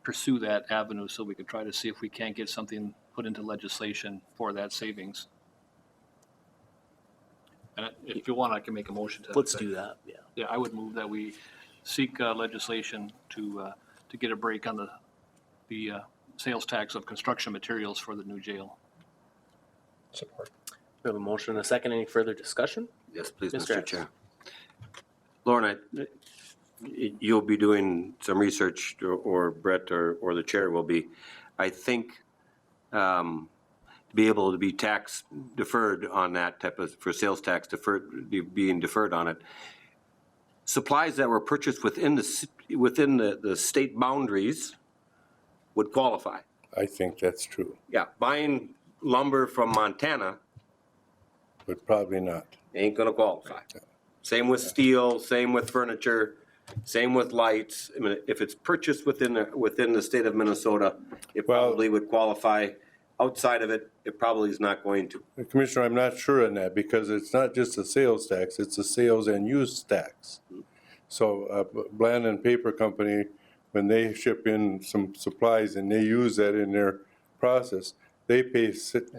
pursue that avenue so we could try to see if we can't get something put into legislation for that savings? And if you want, I can make a motion to that. Let's do that, yeah. Yeah, I would move that we seek legislation to get a break on the sales tax of construction materials for the new jail. Support. We have a motion and a second. Any further discussion? Yes, please, Mr. Mr. Chair. Lauren, you'll be doing some research, or Brett or the chair will be. I think to be able to be tax deferred on that type of, for sales tax being deferred on it, supplies that were purchased within the state boundaries would qualify. I think that's true, Yeah, buying lumber from Montana but probably not. ain't gonna qualify. Same with steel, same with furniture, same with lights. I mean, if it's purchased within the state of Minnesota, it Well- probably would qualify. Outside of it, it probably is not going to. Commissioner, I'm not sure on that because it's not just a sales tax, it's a sales and use tax. So Bland and Paper Company, when they ship in some supplies and they use that in their process, they pay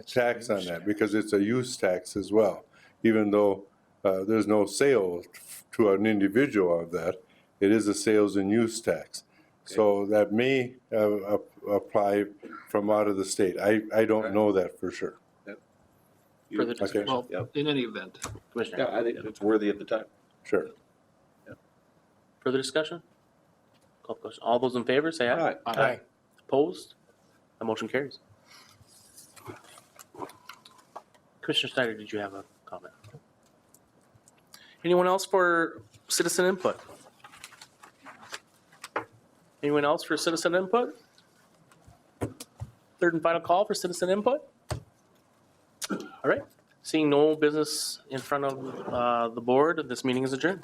tax on that because it's a use tax as well. Even though there's no sale to an individual of that, it is a sales and use tax. So that may apply from out of the state. I don't know that for sure. Further discussion? Well, Yep. in any event, Commissioner? Yeah, I think it's worthy at the time. Sure. Further discussion? Call for question. All those in favor, say aye. Aye. Opposed? The motion carries. Commissioner Snyder, did you have a comment? Anyone else for citizen input? Anyone else for citizen input? Third and final call for citizen input? All right. Seeing no business in front of the board, this meeting is adjourned.